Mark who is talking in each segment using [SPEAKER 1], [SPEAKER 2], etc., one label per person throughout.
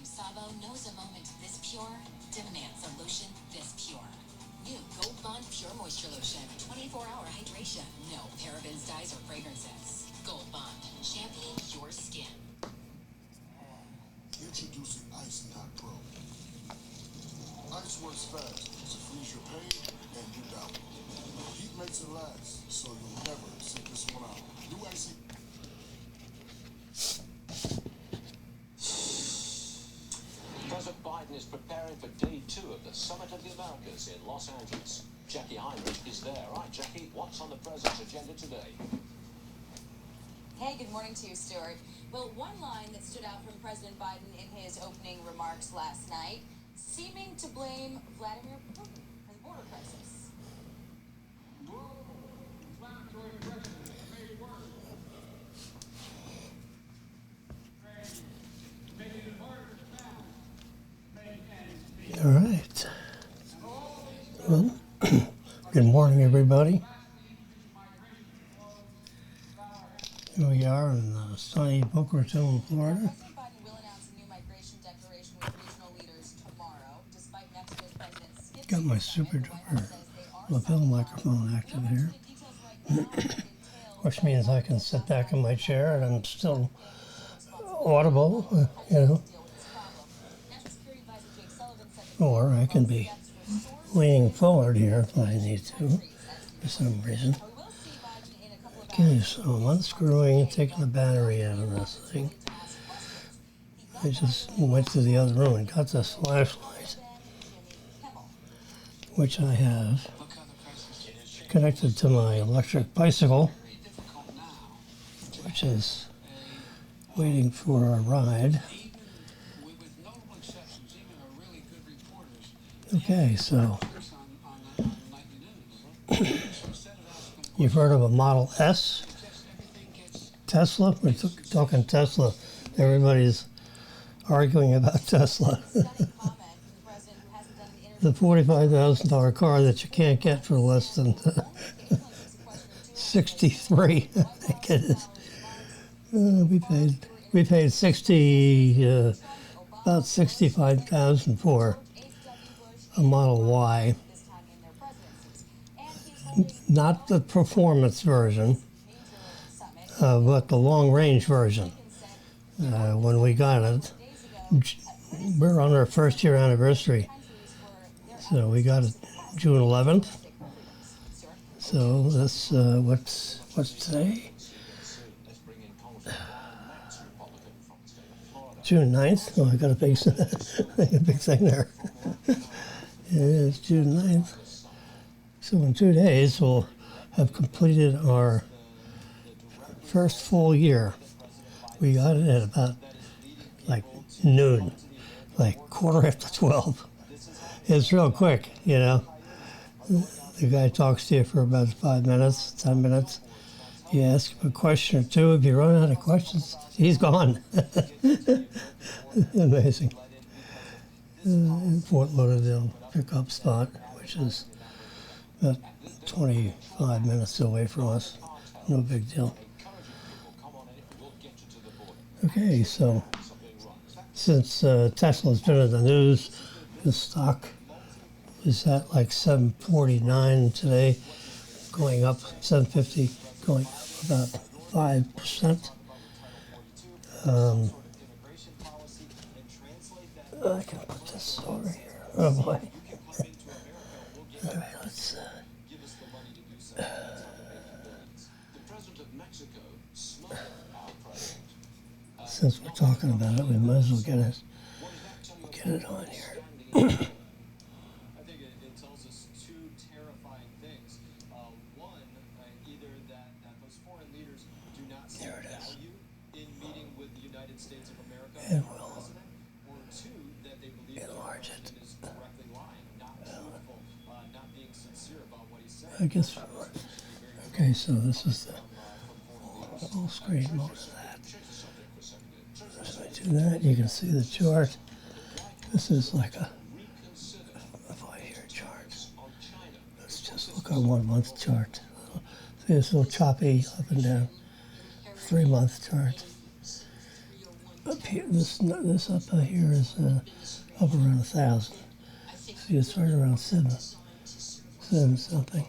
[SPEAKER 1] Sabo knows a moment this pure demands a lotion this pure. New Gold Bond Pure Moisture Lotion. 24-hour hydration. No parabens, dyes, or fragrances. Gold Bond. Champion your skin.
[SPEAKER 2] Introducing Icy Hot Pro. Ice works fast to freeze your pain and your doubt. Heat makes it last, so you'll never sit this one out. New Icy.
[SPEAKER 3] President Biden is preparing for day 2 of the Summit of the Americas in Los Angeles. Jackie Heinrich is there. All right, Jackie, what's on the president's agenda today?
[SPEAKER 4] Hey, good morning to you, Stuart. Well, one line that stood out from President Biden in his opening remarks last night, seeming to blame Vladimir Putin for the border crisis.
[SPEAKER 5] All right. Well, good morning, everybody. Here we are in sunny Boca Raton, Florida.
[SPEAKER 4] President Biden will announce a new migration declaration with regional leaders tomorrow, despite Mexico's president skipping
[SPEAKER 5] Got my
[SPEAKER 4] the
[SPEAKER 5] super
[SPEAKER 4] summit. The White House
[SPEAKER 5] duper
[SPEAKER 4] says they are
[SPEAKER 5] lapel microphone active here, which means I can sit back in my chair and I'm still audible, or I can be leaning forward here if I need to for some reason. Okay, so I'm unscrewing and taking the battery out of this thing. I just went to the other room and got this flashlight, which I have connected to my electric bicycle, which is waiting for a ride. Okay, so you've heard of a Model S? Tesla? We're talking Tesla. Everybody's arguing about Tesla. The $45,000 car that you can't get for less than 63, I think it is. We paid about 65,000 for a Model Y. Not the performance version, but the long-range version. When we got it, we're on our first year anniversary. So we got it June 11th. So that's what's today? June 9th. Oh, I got a big thing there. It is June 9th. So in 2 days, we'll have completed our first full year. We got it at about like noon, like 12:15. It's real quick, you know. The guy talks to you for about 5 minutes, 10 minutes. You ask him a question or two. If you run out of questions, he's gone. Amazing. In Fort Lauderdale pickup spot, which is about 25 minutes away from us. No big deal. Okay, so since Tesla's been in the news, the stock is at like 749 today, going up 750, going up about 5%. I can put this over here. Oh boy. All right, let's. Since we're talking about it, we might as well get it on here.
[SPEAKER 6] I think it tells us two terrifying things. One, either that those foreign leaders do not see value in meeting with the United States of America
[SPEAKER 5] And
[SPEAKER 6] and our
[SPEAKER 5] we'll
[SPEAKER 6] president, or two, that they believe that the
[SPEAKER 5] enlarge it.
[SPEAKER 6] president is directly lying, not truthful, not being sincere about what he's saying.
[SPEAKER 5] I guess. Okay, so this is the full screen mode of that. As I do that, you can see the chart. This is like a 5-year chart. Let's just look at a 1 month chart. See, it's a little choppy up and down. 3 month chart. Up here, this up here is up around 1,000. See, it's right around seven something.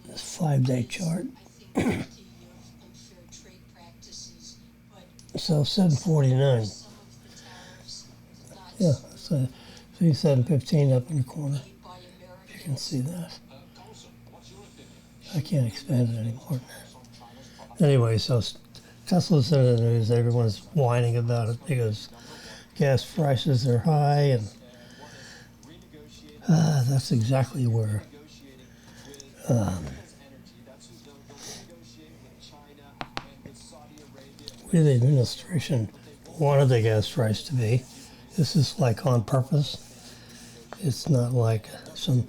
[SPEAKER 5] This 5-day chart. So 749. Yeah, so see 715 up in the corner. You can see that. I can't expand it anymore. Anyway, so Tesla's in the news. Everyone's whining about it because gas prices are high, and that's exactly where where the administration wanted the gas price to be. This is like on purpose. It's not like some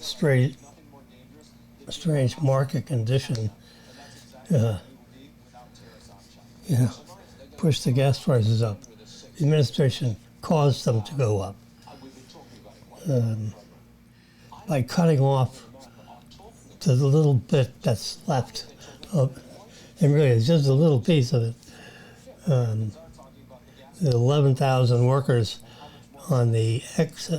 [SPEAKER 5] strange market condition. Push the gas prices up. The administration caused them to go up by cutting off to the little bit that's left of, and really it's just a little piece of it. The 11,000 workers on the XL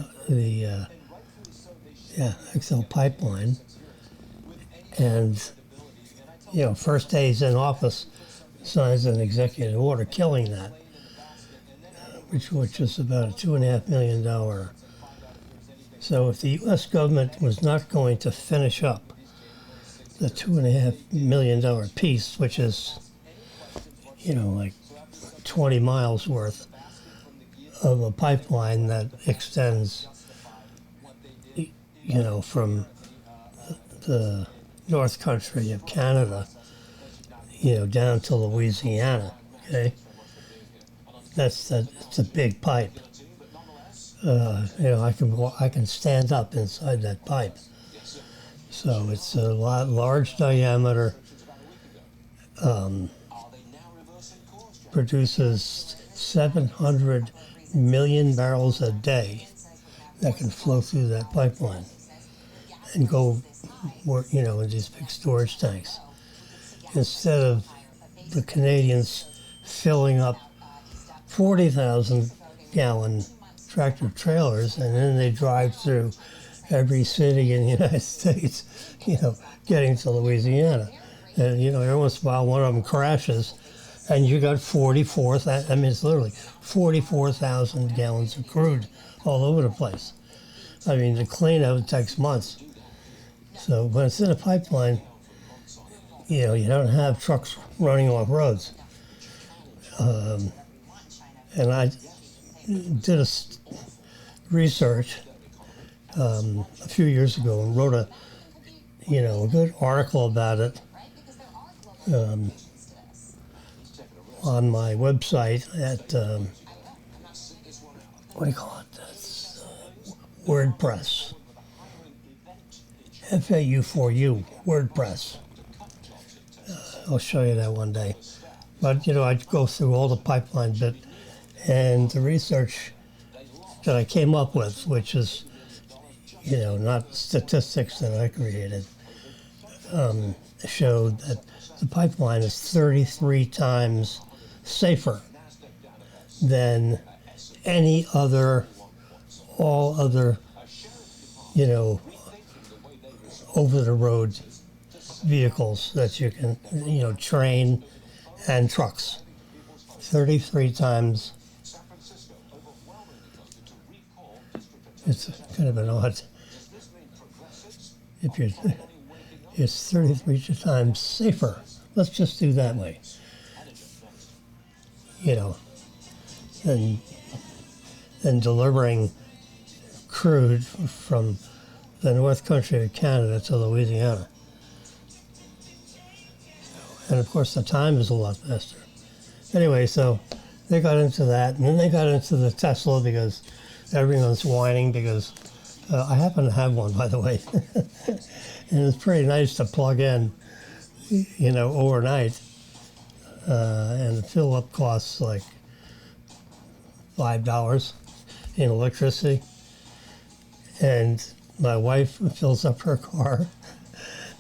[SPEAKER 5] pipeline, and first days in office signs an executive order killing that, which is about a $2.5 million. So if the U.S. government was not going to finish up the $2.5 million piece, which is like 20 miles worth of a pipeline that extends, from the North Country of Canada, down to Louisiana. Okay, it's a big pipe. I can stand up inside that pipe. So it's a large diameter. Produces 700 million barrels a day that can flow through that pipeline and go, in these big storage tanks. Instead of the Canadians filling up 40,000 gallon tractor trailers, and then they drive through every city in the United States, getting to Louisiana. And, every once in a while one of them crashes, and you got 44,000, it's literally 44,000 gallons of crude all over the place. To clean it takes months. So when it's in a pipeline, you don't have trucks running off roads. And I did research a few years ago and wrote a good article about it on my website at what do you call it? That's WordPress. FAU4U, WordPress. I'll show you that one day. But I'd go through all the pipeline bit, and the research that I came up with, which is not statistics that I created, showed that the pipeline is 33 times safer than all other, over-the-road vehicles that you can, train and trucks. 33 times. It's kind of an odd. It's 33 times safer. Let's just do that way. Than delivering crude from the North Country of Canada to Louisiana. And of course the time is a lot faster. Anyway, so they got into that, and then they got into the Tesla because everyone's whining because I happen to have one, by the way. And it's pretty nice to plug in, overnight. And the fill-up costs like $5 in electricity. And my wife fills up her car,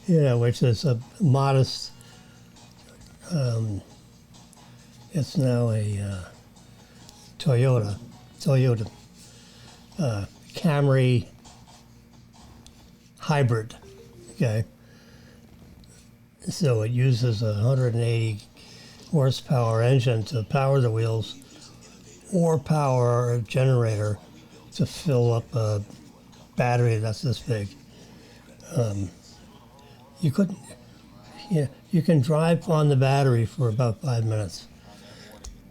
[SPEAKER 5] which is a modest It's now a Toyota Camry hybrid. Okay, so it uses a 180 horsepower engine to power the wheels, or power a generator to fill up a battery that's this big. You couldn't. Yeah, you can drive on the battery for about 5 minutes.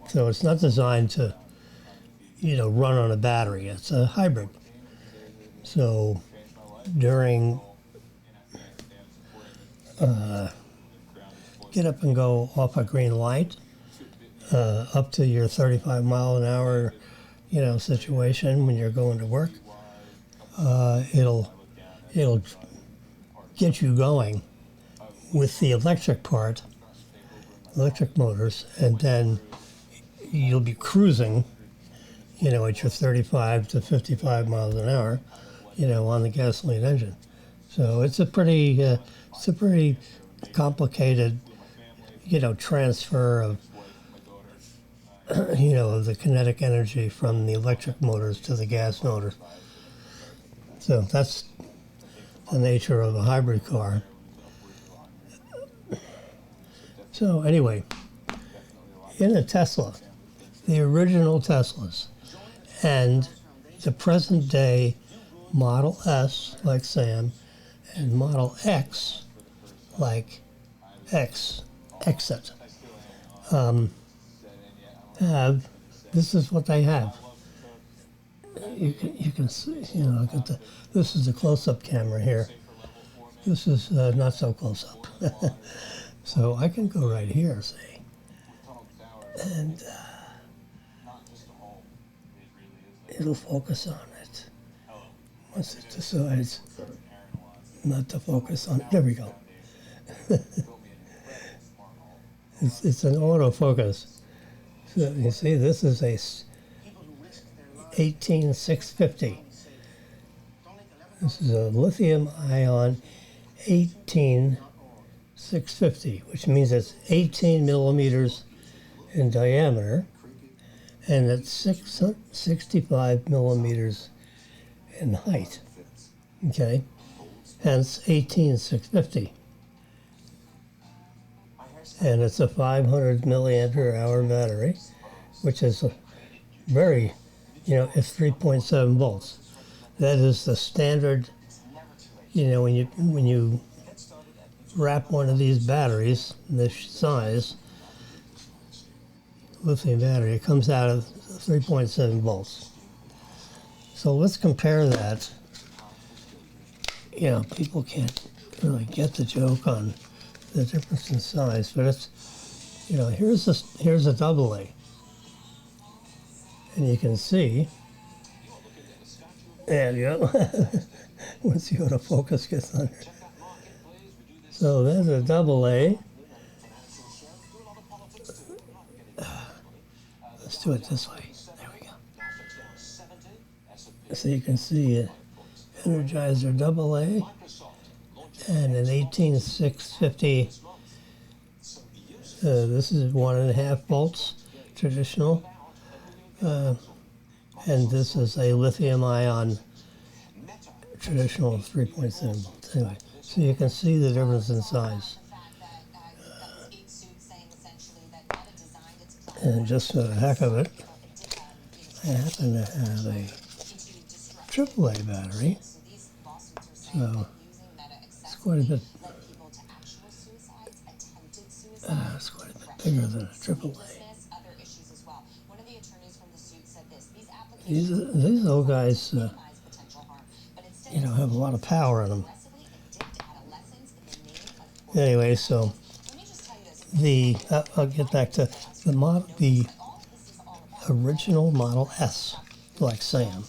[SPEAKER 5] So it's not designed to, run on a battery. It's a hybrid. So during get up and go off a green light, up to your 35 mile an hour, situation when you're going to work, it'll get you going with the electric motors, and then you'll be cruising, at your 35 to 55 miles an hour, on the gasoline engine. So it's a pretty complicated, transfer of, of the kinetic energy from the electric motors to the gas motors. So that's the nature of a hybrid car. So anyway, in a Tesla, the original Teslas, and the present day Model S, like Sam, and Model X, like Exit, this is what they have. You can see, look at this is the close-up camera here. This is not so close-up. So I can go right here, see, and it'll focus on it. Once it decides not to focus on it, there we go. It's an autofocus. So you see, this is a 18650. This is a lithium-ion 18650, which means it's 18 millimeters in diameter, and it's 65 millimeters in height. Okay, hence 18650. And it's a 500 milliampere hour battery, which is a very, it's 3.7 volts. That is the standard. When you wrap one of these batteries, this size, lithium battery, it comes out of 3.7 volts. So let's compare that. People can't really get the joke on the difference in size, but it's, here's a double A. And you can see, there you go. Once the autofocus gets on there. So there's a double A. Let's do it this way. There we go. So you can see it. Energizer double A and an 18650. This is 1.5 volts traditional, and this is a lithium-ion traditional 3.7 volts. Anyway, so you can see the difference in size. And just for the heck of it, I happen to have a AAA battery, so it's quite a bit. It's quite a bit bigger than a AAA. These old guys, have a lot of power in them. Anyway, so I'll get back to the original Model S, like Sam,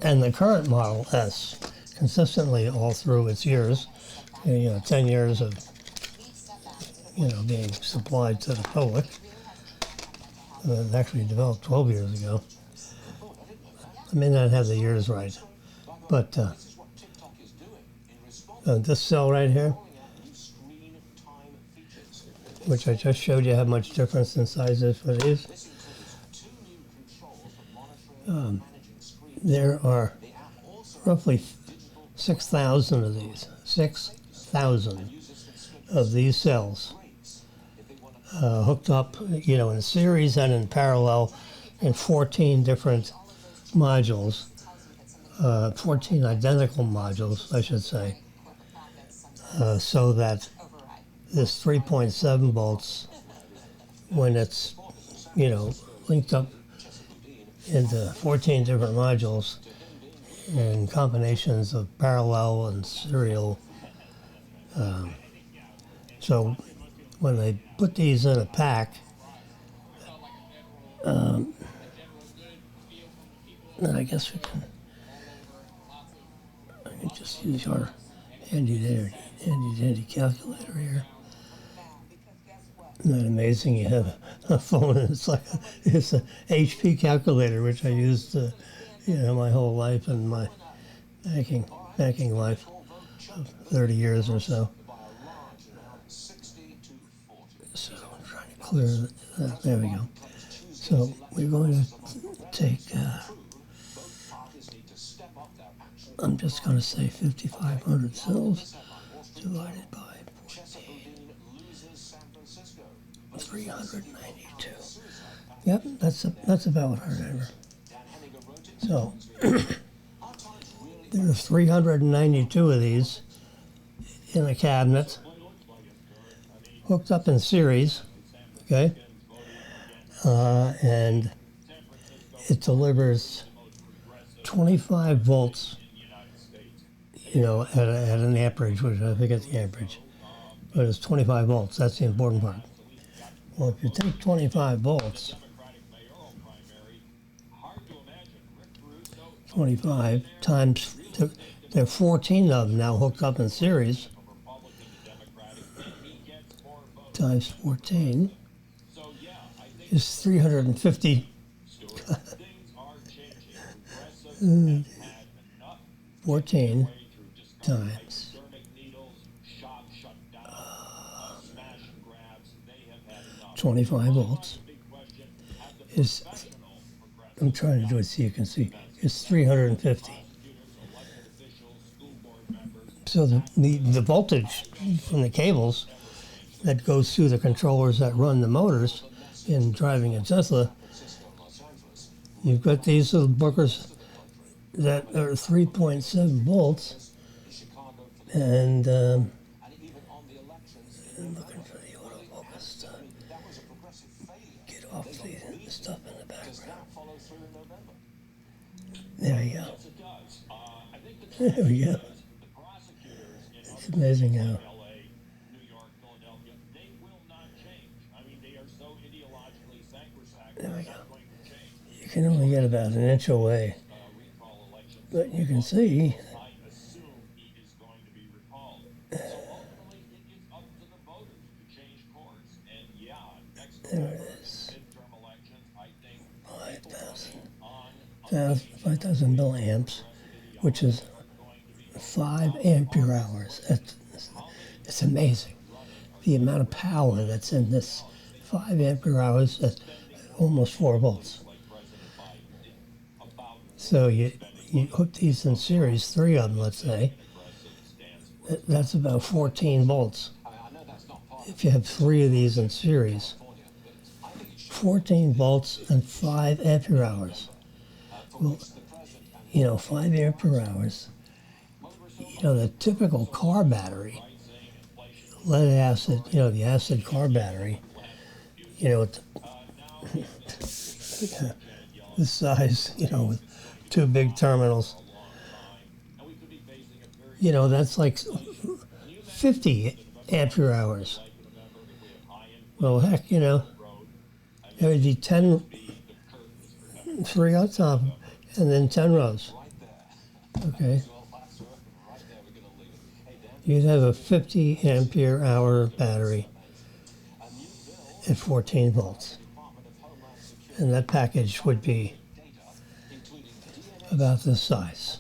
[SPEAKER 5] and the current Model S, consistently all through its years, 10 years of, being supplied to the public. It actually developed 12 years ago. I may not have the years right, but this cell right here, which I just showed you how much difference in sizes for these.
[SPEAKER 3] This includes 2 new controls for monitoring and managing screen.
[SPEAKER 5] There are
[SPEAKER 3] The app also
[SPEAKER 5] roughly
[SPEAKER 3] digital
[SPEAKER 5] 6,000 of these. 6,000
[SPEAKER 3] users can skip
[SPEAKER 5] of these cells
[SPEAKER 3] breaks if they want to
[SPEAKER 5] hooked up, in series and in parallel in 14 different modules, 14 identical modules, I should say, so that this 3.7 volts, when it's, linked up into 14 different modules and combinations of parallel and serial. So when they put these in a pack, and I guess I can just use our handy dandy calculator here. Isn't that amazing? You have a phone and it's a HP calculator, which I used, my whole life and my banking life of 30 years or so. So I'm trying to clear that. There we go. So we're going to take, I'm just going to say 5,500 cells divided by 392. Yep, that's about what I remember. So there are 392 of these in a cabinet, hooked up in series, okay, and it delivers 25 volts, at an amperage, which I forget the amperage, but it's 25 volts. That's the important part. Well, if you take 25 volts, 25 times, there are 14 of them now hooked up in series, times 14 is 350. 14 times 25 volts is, I'm trying to do it so you can see, is 350. So the voltage from the cables that goes through the controllers that run the motors in driving a Tesla, you've got these little bookers that are 3.7 volts, and I'm looking for the autofocus to get off the stuff in the background. There you go. There we go. It's amazing how. There we go. You can only get about an inch away, but you can see. There it is. 5,000 milliamps, which is 5 ampere hours. It's amazing. The amount of power that's in this 5 ampere hours at almost 4 volts. So you hook these in series, 3 of them, let's say. That's about 14 volts. If you have 3 of these in series, 14 volts and 5 ampere hours. Well, 5 ampere hours. The typical car battery, lead acid, the acid car battery, this size, with 2 big terminals. That's like 50 ampere hours. Well, heck, there would be 10, 3 on top, and then 10 rows. Okay. You'd have a 50 ampere hour battery at 14 volts. And that package would be about this size.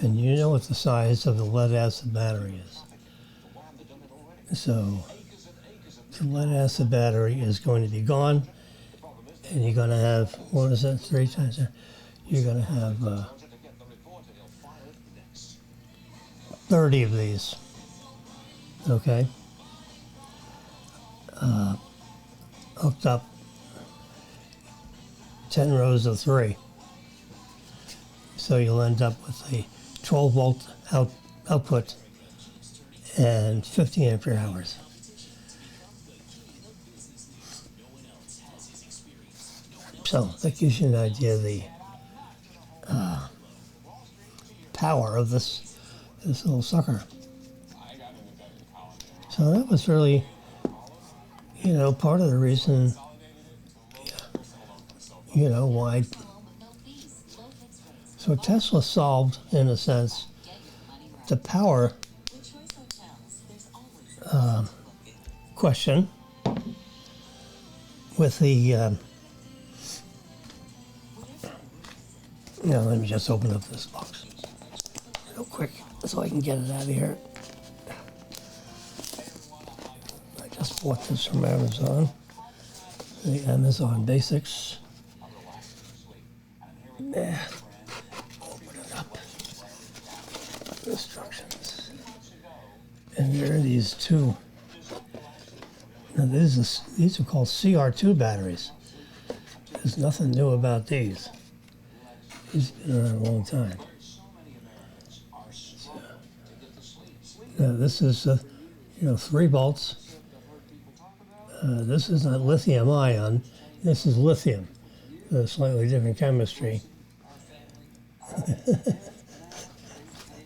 [SPEAKER 5] And you know what the size of the lead acid battery is. So the lead acid battery is going to be gone, and you're going to have, what is that, 3 times there? You're going to have 30 of these, okay, hooked up 10 rows of 3. So you'll end up with a 12 volt output and 50 ampere hours. So that gives you an idea of the power of this little sucker. So that was really, part of the reason, why. So Tesla solved, in a sense, the power question with the, let me just open up this box real quick so I can get it out of here. I just bought this from Amazon, the Amazon Basics. Open it up. Instructions. And there are these two. Now these are called CR2 batteries. There's nothing new about these. These have been around a long time. Now this is 3 volts. This is not lithium ion. This is lithium. A slightly different chemistry.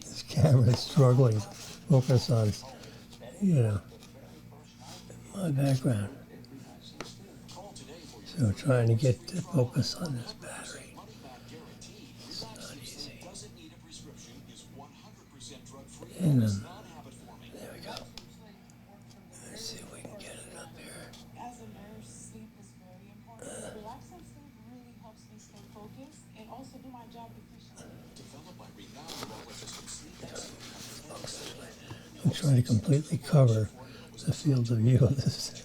[SPEAKER 5] This camera is struggling to focus on, my background. So trying to get to focus on this battery. It's not easy. And there we go. Let's see if we can get it up here.
[SPEAKER 7] As a nurse, sleep is very important. Relaxing sleep really helps me stay focused and also do my job efficiently.
[SPEAKER 5] I'm trying to completely cover the field of view of this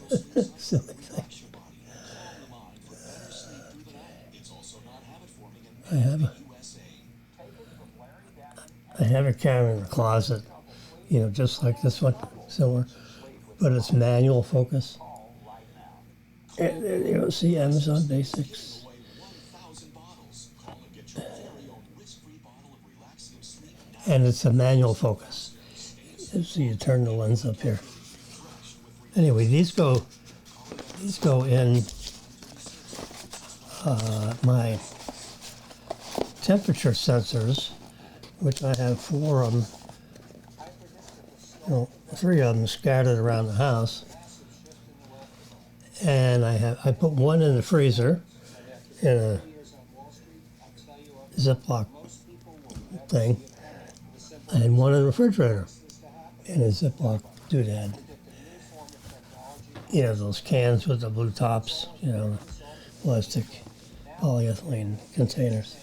[SPEAKER 5] silly thing. I have a camera in the closet, just like this one, similar, but it's manual focus. And see Amazon Basics. And it's a manual focus. So you turn the lens up here. Anyway, these go in my temperature sensors, which I have 4 of them, 3 of them scattered around the house. And I put one in the freezer in a Ziploc thing, and one in the refrigerator in a Ziploc doodad. Those cans with the blue tops, plastic polyethylene containers.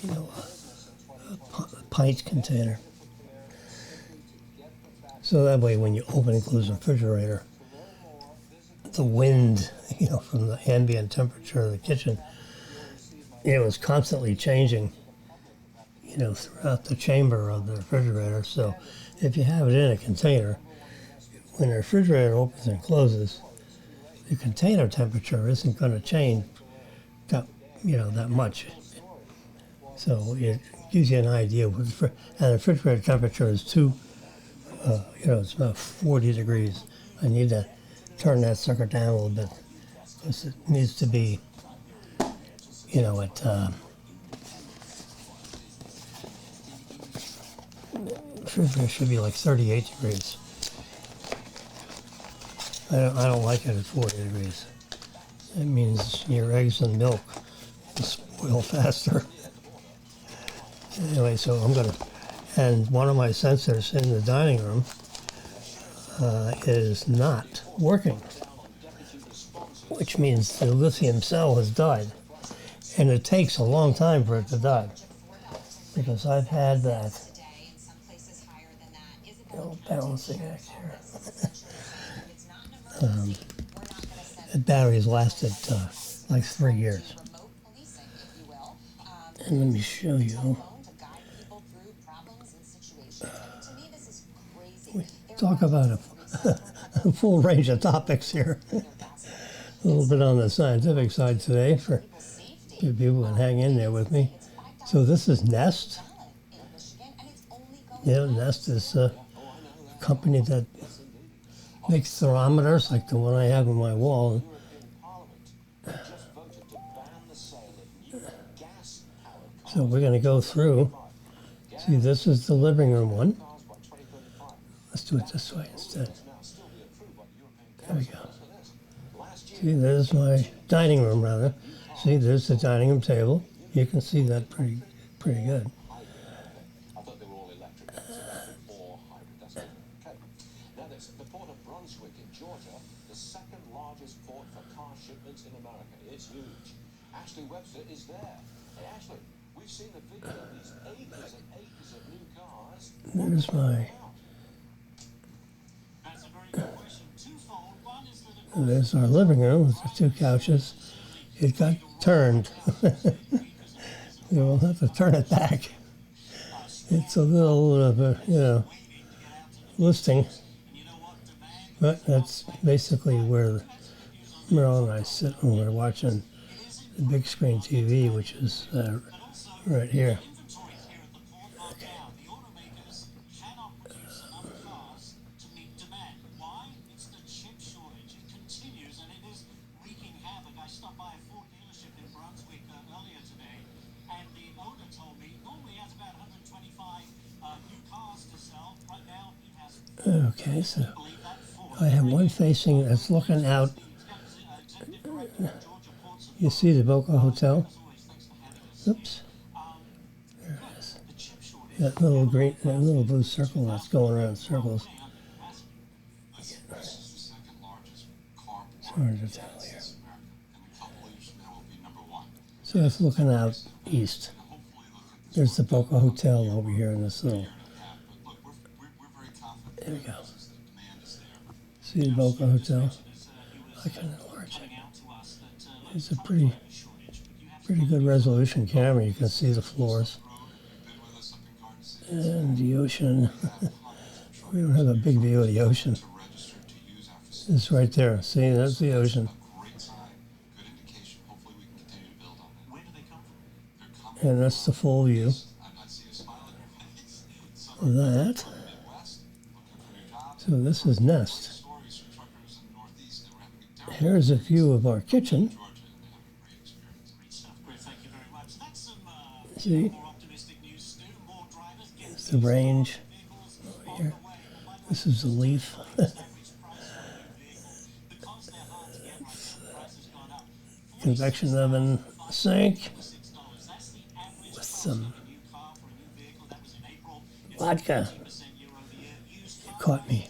[SPEAKER 5] A pint container. So that way when you open and close the refrigerator, the wind, from the ambient temperature of the kitchen, is constantly changing, throughout the chamber of the refrigerator. So if you have it in a container, when the refrigerator opens and closes, the container temperature isn't going to change that much. So it gives you an idea. And the refrigerator temperature is it's about 40 degrees. I need to turn that sucker down a little bit because it needs to be, refrigerator should be like 38 degrees. I don't like it at 40 degrees. That means your eggs and milk will spoil faster. Anyway, so and one of my sensors in the dining room is not working, which means the lithium cell has died. And it takes a long time for it to die, because I've had that balancing act here. The batteries lasted like 3 years.
[SPEAKER 4] Remote policing, if you will.
[SPEAKER 5] And let me show you.
[SPEAKER 4] Telephone to guide people through problems and situations. I mean, to me, this is crazy.
[SPEAKER 5] Talk about a full range of topics here. A little bit on the scientific side today for you people that hang in there with me. So this is Nest. Yeah, Nest is a company that makes thermometers like the one I have on my wall. So we're going to go through. See, this is the living room one. Let's do it this way instead. There we go. See, there's my dining room, rather. See, there's the dining room table. You can see that pretty good.
[SPEAKER 3] I thought they were all electric or hybrid. That's okay. Now there's the port of Brunswick in Georgia, the second largest port for car shipments in America. It's huge. Ashley Webster is there. Hey Ashley, we've seen the video of these acres and acres of new cars.
[SPEAKER 5] There's my.
[SPEAKER 6] That's a very good question. Twofold. One is that
[SPEAKER 5] There's our living room with the 2 couches. It got turned. We'll have to turn it back. It's a little of a, listing. But that's basically where Merrill and I sit when we're watching the big screen TV, which is right here.
[SPEAKER 6] inventory here at the port right now. The automakers cannot produce enough cars to meet demand. Why? It's the chip shortage. It continues and it is wreaking havoc. I stopped by a Ford dealership in Brunswick earlier today, and the owner told me normally he has about 125 new cars to sell. Right now he has
[SPEAKER 5] Okay, so I have one facing that's looking out. You see the Boca Hotel? Oops. There it is. That little green, that little blue circle that's going around in circles. It's hard to tell here. So it's looking out east. There's the Boca Hotel over here in this little. There we go. See the Boca Hotel? I can enlarge it. It's a pretty good resolution camera. You can see the floors. And the ocean. We don't have a big view of the ocean. It's right there. See, that's the ocean. And that's the full view of that. So this is Nest. Here's a view of our kitchen. See? It's the range over here. This is the leaf. Convection oven sink with some vodka. You caught me.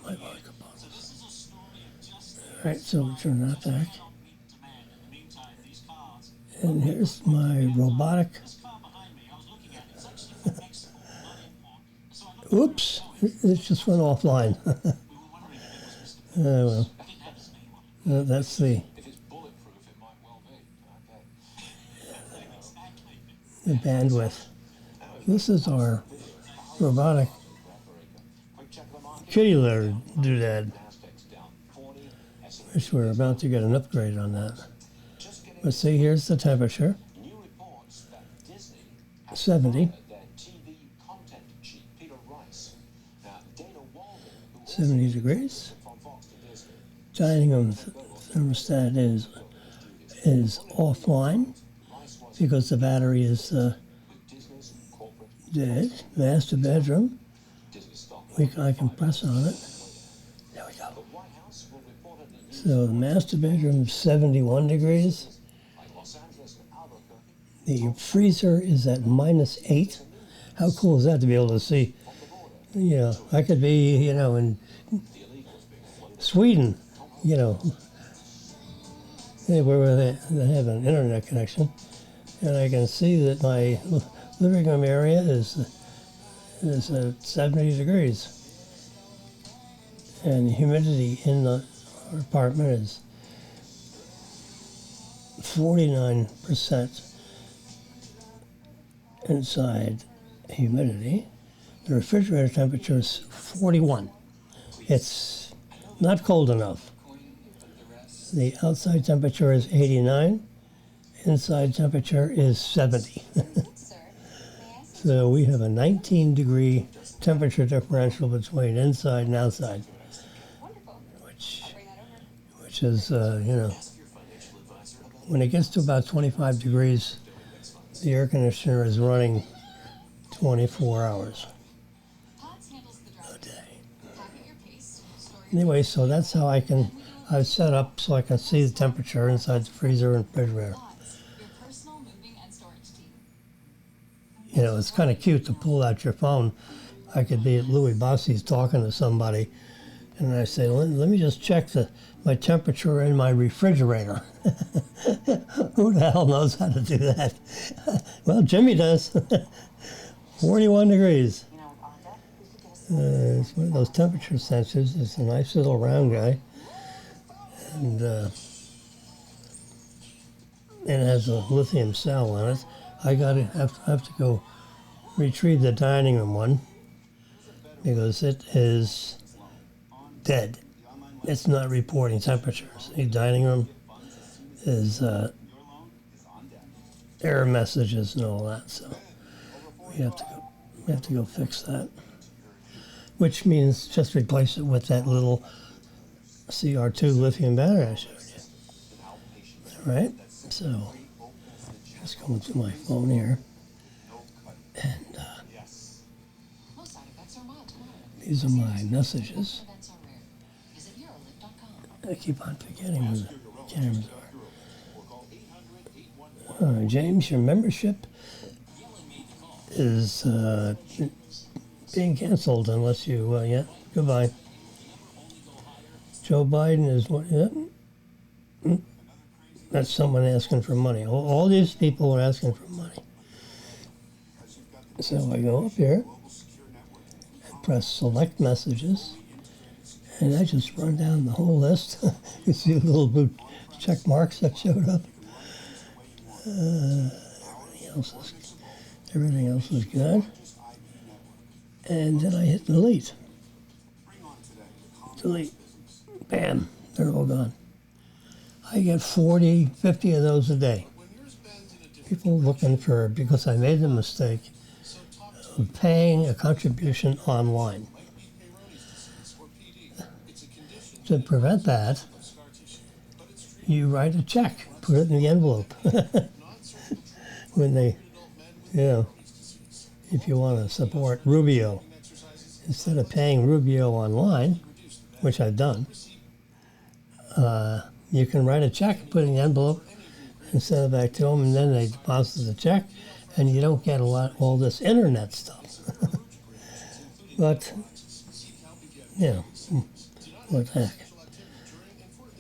[SPEAKER 5] My vodka bottles. All right, so we turn that back. And here's my robotic. Oops, it just went offline. Well, that's the bandwidth. This is our robotic kitty litter doodad, which we're about to get an upgrade on that. Let's see, here's the temperature. 70. 70 degrees. Dining room thermostat is offline because the battery is dead. Master bedroom. I can press on it. There we go. So the master bedroom is 71 degrees. The freezer is at -8. How cool is that to be able to see? Yeah, I could be, in Sweden, where they have an internet connection, and I can see that my living room area is at 70 degrees. And the humidity in the apartment is 49% inside humidity. The refrigerator temperature is 41. It's not cold enough. The outside temperature is 89. Inside temperature is 70. So we have a 19-degree temperature differential between inside and outside, which is, when it gets to about 25 degrees, the air conditioner is running 24 hours a day. Anyway, so that's how I've set up so I can see the temperature inside the freezer and refrigerator. You know, it's kind of cute to pull out your phone. I could be at Louis Bossi's talking to somebody, and I say, let me just check my temperature in my refrigerator. Who the hell knows how to do that? Well, Jimmy does. 41 degrees. It's one of those temperature sensors. It's a nice little round guy. And it has a lithium cell on it. I have to go retrieve the dining room one because it is dead. It's not reporting temperatures. The dining room is error messages and all that. So we have to go fix that. Which means just replace it with that little CR2 lithium battery I showed you. All right. So. Just going to my phone here, and these are my messages. I keep on forgetting where the cameras are. James, your membership is being canceled unless you, yeah, goodbye. Joe Biden is what, yeah. That's someone asking for money. All these people are asking for money. So I go up here and press select messages, and I just run down the whole list. You see the little blue check marks that showed up. Everything else is good. And then I hit delete. Delete. Bam. They're all gone. I get 40, 50 of those a day. People looking for, because I made the mistake of paying a contribution online. To prevent that, you write a check, put it in the envelope. When they, if you want to support Rubio, instead of paying Rubio online, which I've done, you can write a check, put it in the envelope, and send it back to them, and then they deposit the check, and you don't get all this internet stuff. But, what the heck.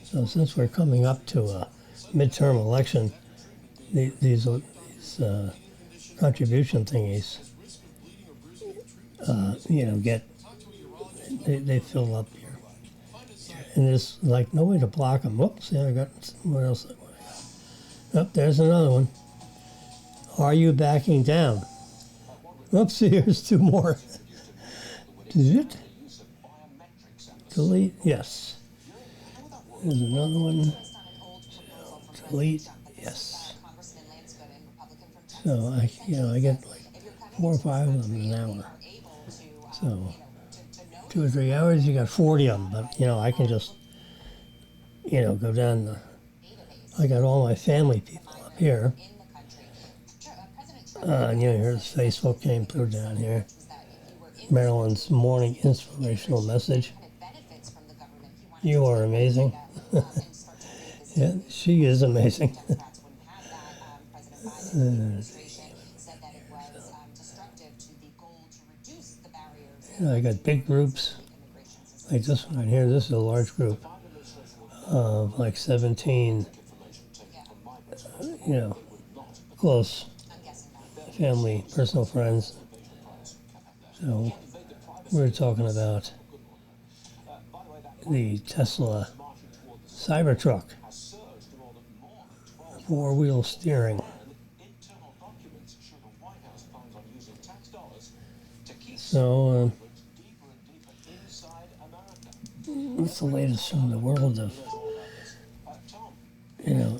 [SPEAKER 5] So since we're coming up to a midterm election, these contribution thingies, they fill up here. And there's like no way to block them. Whoops, I got what else? Oh, there's another one. Are you backing down? Whoops, here's two more. Delete, yes. There's another one. Delete, yes. So I get like 4 or 5 of them in an hour. So 2 or 3 hours, you got 40 of them. But I can just go down I got all my family people up here. And here's Facebook came through down here. Marilyn's morning inspirational message. You are amazing. Yeah, she is amazing. I got big groups. Like this one right here, this is a large group of like 17, close family, personal friends. So we're talking about the Tesla
[SPEAKER 3] marching toward the
[SPEAKER 5] Cybertruck,
[SPEAKER 3] has surged to more than 12
[SPEAKER 5] four-wheel steering.
[SPEAKER 3] internal documents show the White House plans on using tax dollars to keep
[SPEAKER 5] So,
[SPEAKER 3] migrants deeper and deeper inside America.
[SPEAKER 5] what's the latest from the world of,
[SPEAKER 3] Who knows all about this? Tom,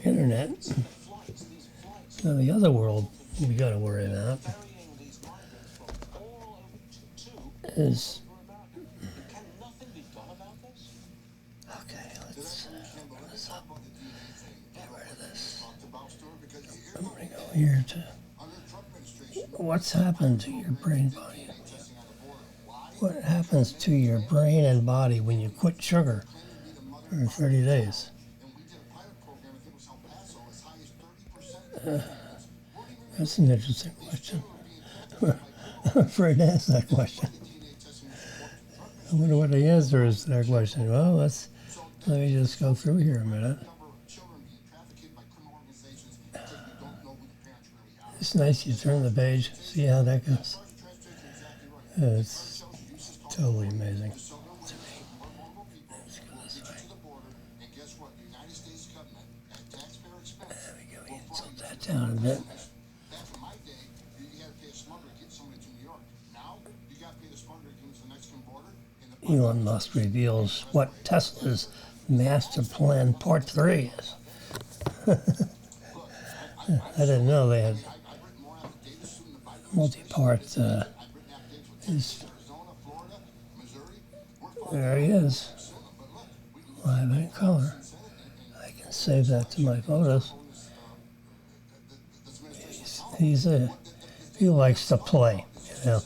[SPEAKER 5] internet?
[SPEAKER 3] these flights
[SPEAKER 5] Now, the other world we got to worry about
[SPEAKER 3] ferrying these migrants from all over to
[SPEAKER 5] is,
[SPEAKER 3] over America. Can nothing be done about this?
[SPEAKER 5] okay, let's get rid of this. I'm going to go here to, what's happened to your brain body? What happens to your brain and body when you quit sugar for 30 days? That's an interesting question. I'm afraid to ask that question. I wonder what the answer is to that question. Well, let me just go through here a minute. It's nice you turn the page, see how that goes. It's totally amazing to me. Let's go this way. There we go. You can tilt that down a bit. Elon Musk reveals what Tesla's master plan part 3 is. I didn't know they had multi-part. There he is, live in color. I can save that to my photos. He likes to play, you know.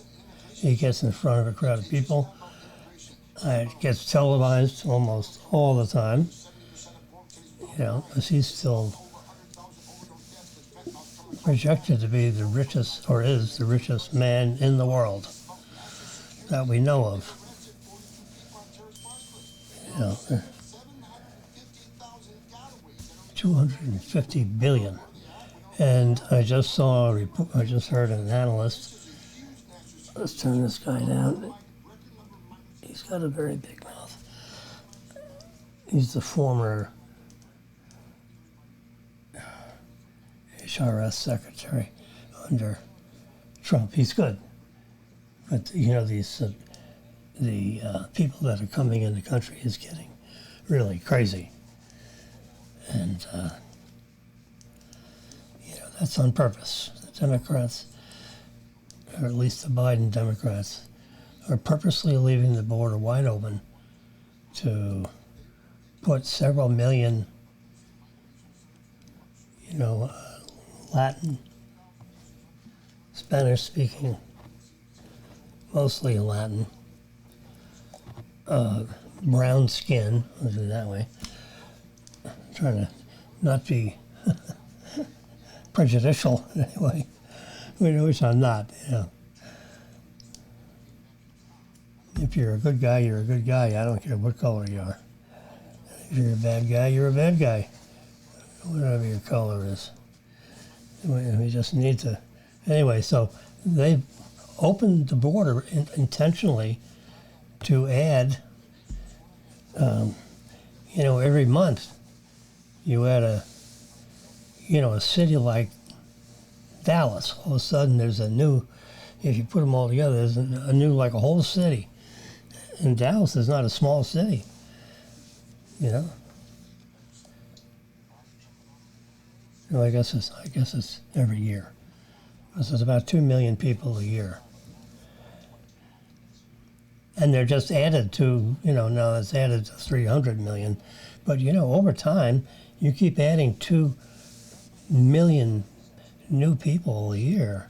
[SPEAKER 5] He gets in front of a crowd of people. It gets televised almost all the time, you know, because he's still projected to be the richest, or is the richest man in the world that we know of. You know, 250 billion. And I just saw a report, I just heard an analyst. Let's turn this guy down. He's got a very big mouth. He's the former HRS secretary under Trump. He's good. But, you know, the people that are coming in the country is getting really crazy. And, you know, that's on purpose. The Democrats, or at least the Biden Democrats, are purposely leaving the border wide open to put several million, you know, Latin, Spanish-speaking, mostly Latin, brown skin, let's do it that way. I'm trying to not be prejudicial in any way, which I'm not, you know. If you're a good guy, you're a good guy. I don't care what color you are. If you're a bad guy, you're a bad guy. Whatever your color is. We just need to. Anyway, so they've opened the border intentionally to add, you know, every month you add a city like Dallas. All of a sudden there's a new, if you put them all together, there's a new, like a whole city. And Dallas is not a small city, you know. Well, I guess it's every year. Because there's about 2 million people a year. And they're just added to, you know, now it's added to 300 million. But, you know, over time, you keep adding 2 million new people a year.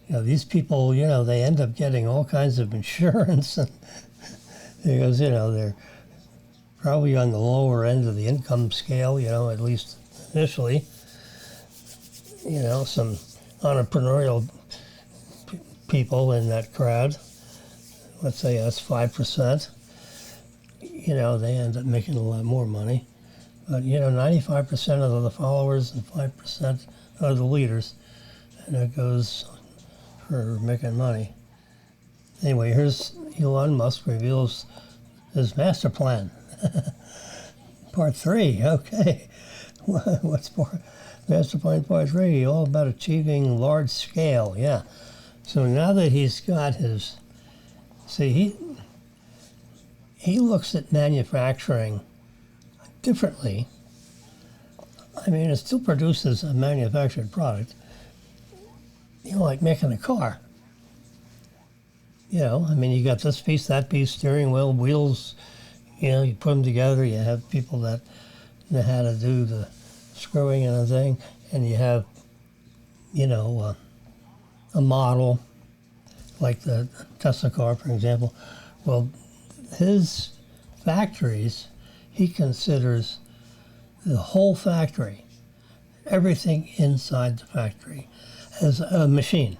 [SPEAKER 5] You know, these people, you know, they end up getting all kinds of insurance. Because, you know, they're probably on the lower end of the income scale, you know, at least initially. You know, some entrepreneurial people in that crowd, let's say that's 5%, you know, they end up making a lot more money. But, you know, 95% of the followers and 5% are the leaders, and that goes for making money. Anyway, here's Elon Musk reveals his master plan. Part 3, okay. What's Master Plan Part 3? All about achieving large scale, yeah. So now that he's got his, see, he looks at manufacturing differently. I mean, it still produces a manufactured product, like making a car. I mean, you got this piece, that piece, steering wheel, wheels, you put them together, you have people that know how to do the screwing and everything, and you have, a model, like the Tesla car, for example. Well, his factories, he considers the whole factory, everything inside the factory, as a machine.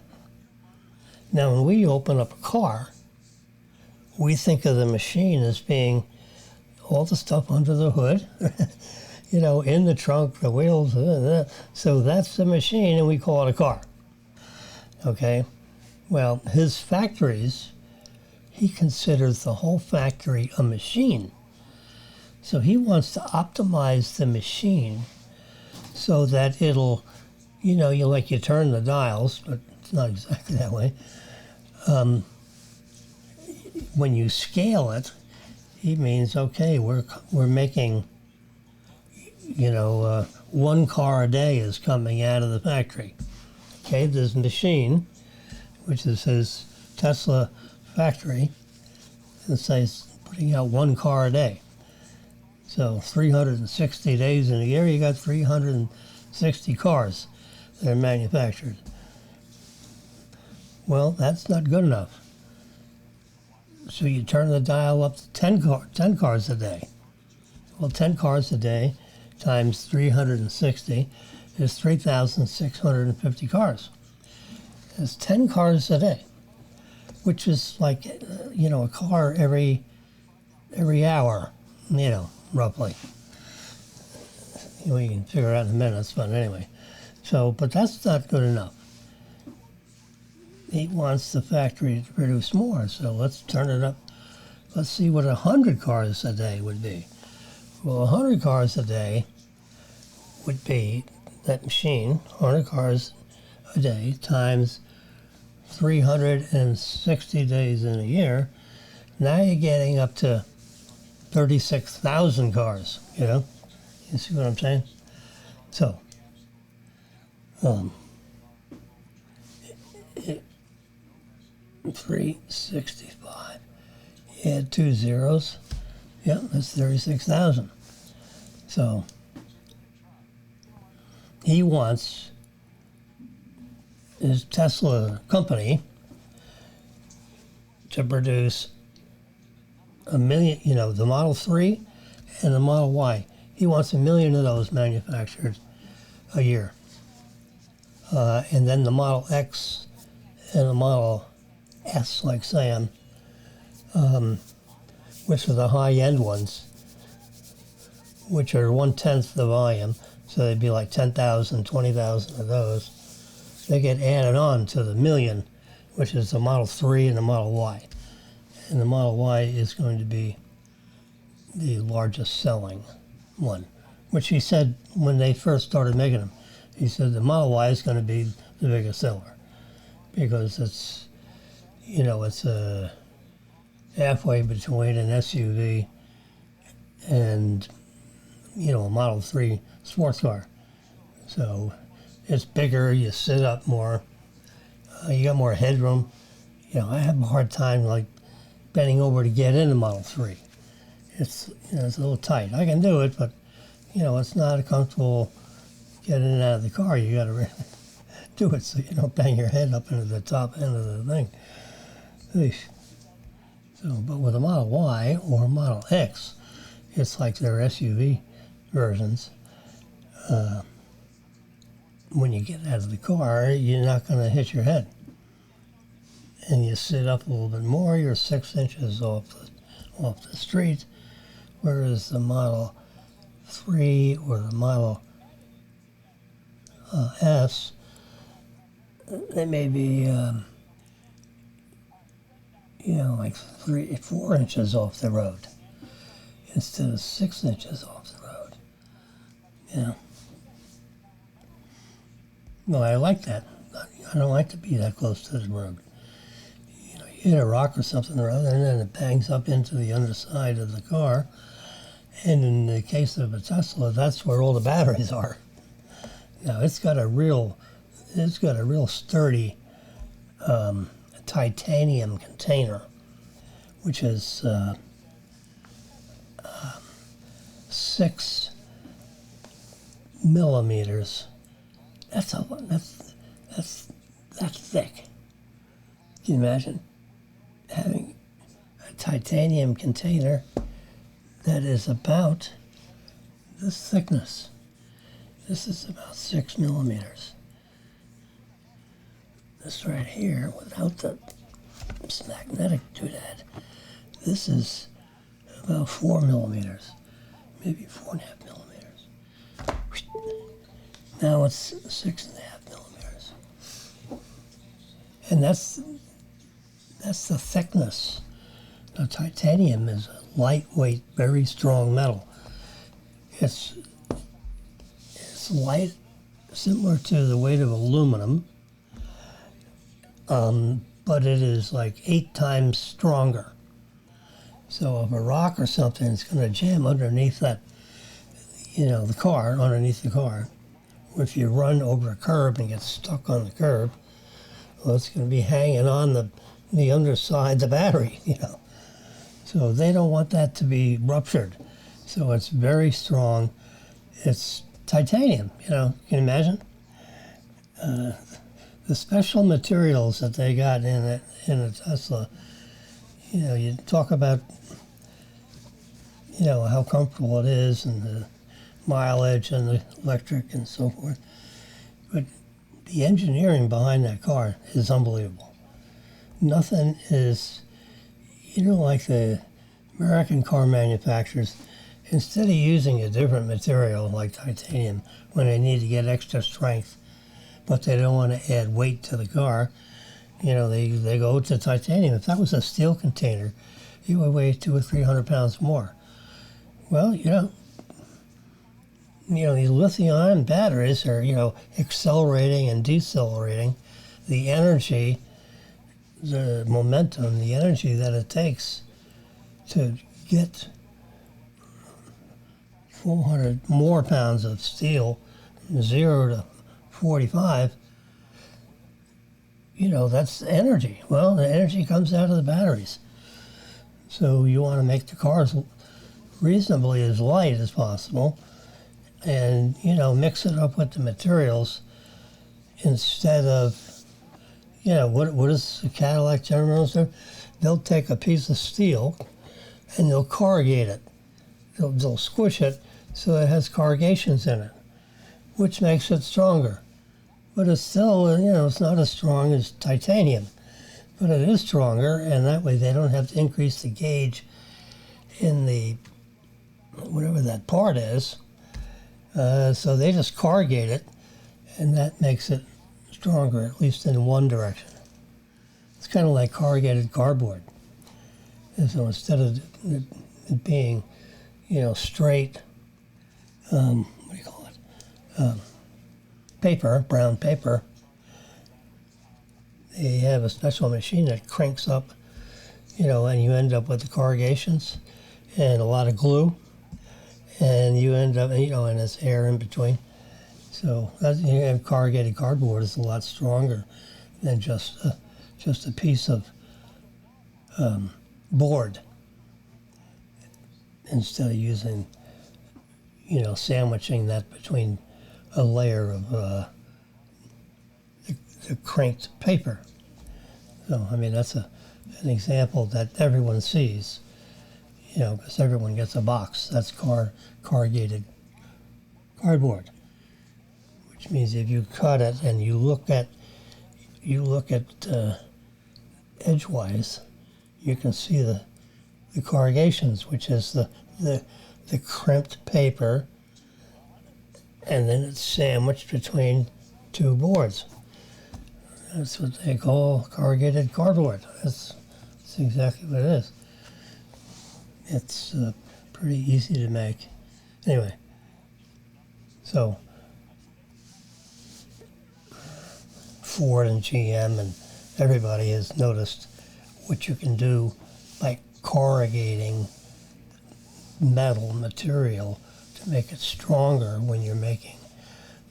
[SPEAKER 5] Now, when we open up a car, we think of the machine as being all the stuff under the hood, in the trunk, the wheels, so that's the machine, and we call it a car. Okay? Well, his factories, he considers the whole factory a machine. So he wants to optimize the machine so that it'll, you turn the dials, but it's not exactly that way. When you scale it, he means, okay, we're making, one car a day is coming out of the factory. Okay, this machine, which is his Tesla factory, and says putting out one car a day. So 360 days in a year, you got 360 cars that are manufactured. Well, that's not good enough. So you turn the dial up to 10 cars a day. Well, 10 cars a day times 360 is 3,650 cars. It's 10 cars a day, which is like, a car every hour, roughly. We can figure it out in minutes, but anyway. So, but that's not good enough. He wants the factory to produce more, so let's turn it up. Let's see what 100 cars a day would be. Well, 100 cars a day would be that machine, 100 cars a day times 360 days in a year. Now you're getting up to 36,000 cars, You see what I'm saying? So, 365. Add 2 zeros. Yep, that's 36,000. So he wants his Tesla company to produce 1 million, the Model 3 and the Model Y. He wants 1 million of those manufactured a year. And then the Model X and the Model S, like Sam, which are the high-end ones, which are 1/10 the volume, so they'd be like 10,000, 20,000 of those. They get added on to the 1 million, which is the Model 3 and the Model Y. And the Model Y is going to be the largest selling one, which he said when they first started making them. He said the Model Y is going to be the biggest seller because it's, it's halfway between an SUV and, a Model 3 sports car. So it's bigger, you sit up more, you got more headroom. I have a hard time bending over to get in the Model 3. It's, it's a little tight. I can do it, but, it's not comfortable getting in and out of the car. You got to really do it so you don't bang your head up into the top end of the thing. Eesh. So, but with a Model Y or Model X, it's like their SUV versions. When you get out of the car, you're not going to hit your head. And you sit up a little bit more, you're 6 inches off the street, whereas the Model 3 or the Model S, they may be, like 3-4 inches off the road. instead of 6 inches off the road. Yeah. Well, I like that. I don't like to be that close to the road. You know, you hit a rock or something or other, and then it bangs up into the underside of the car. And in the case of a Tesla, that's where all the batteries are. Now, it's got a real sturdy titanium container, which is 6 millimeters. That's thick. Can you imagine having a titanium container that is about this thickness? This is about 6 millimeters. This right here, without the magnetic doodad, this is about 4 millimeters, maybe 4.5 millimeters. Now it's 6.5 millimeters. And that's the thickness. Now, titanium is a lightweight, very strong metal. It's light, similar to the weight of aluminum, but it is like 8 times stronger. So if a rock or something is going to jam underneath that, the car, underneath the car, or if you run over a curb and get stuck on the curb, well, it's going to be hanging on the underside, the battery, So they don't want that to be ruptured. So it's very strong. It's titanium, can you imagine? The special materials that they got in a Tesla, you talk about, how comfortable it is and the mileage and the electric and so forth. But the engineering behind that car is unbelievable. Nothing is, like the American car manufacturers, instead of using a different material like titanium when they need to get extra strength, but they don't want to add weight to the car, they go to titanium. If that was a steel container, it would weigh 200 or 300 pounds more. Well, these lithium-ion batteries are, accelerating and decelerating. The energy, the momentum, the energy that it takes to get 400 more pounds of steel from 0 to 45, that's energy. Well, the energy comes out of the batteries. So you want to make the cars reasonably as light as possible and, mix it up with the materials instead of, what does the Cadillac General Motors do? They'll take a piece of steel and they'll corrugate it. They'll squish it so it has corrugations in it, which makes it stronger. But it's still, it's not as strong as titanium, but it is stronger, and that way they don't have to increase the gauge in the, whatever that part is. So they just corrugate it, and that makes it stronger, at least in one direction. It's kind of like corrugated cardboard. And so instead of it being, straight, what do you call it? Paper, brown paper, they have a special machine that cranks up, and you end up with the corrugations and a lot of glue, and you end up, and there's air in between. So corrugated cardboard is a lot stronger than just a piece of board. Instead of using, sandwiching that between a layer of the cranked paper. So, that's an example that everyone sees, because everyone gets a box. That's corrugated cardboard, which means if you cut it and you look at edgewise, you can see the corrugations, which is the crimped paper, and then it's sandwiched between 2 boards. That's what they call corrugated cardboard. That's exactly what it is. It's pretty easy to make. Anyway, so Ford and GM and everybody has noticed what you can do by corrugating metal material to make it stronger when you're making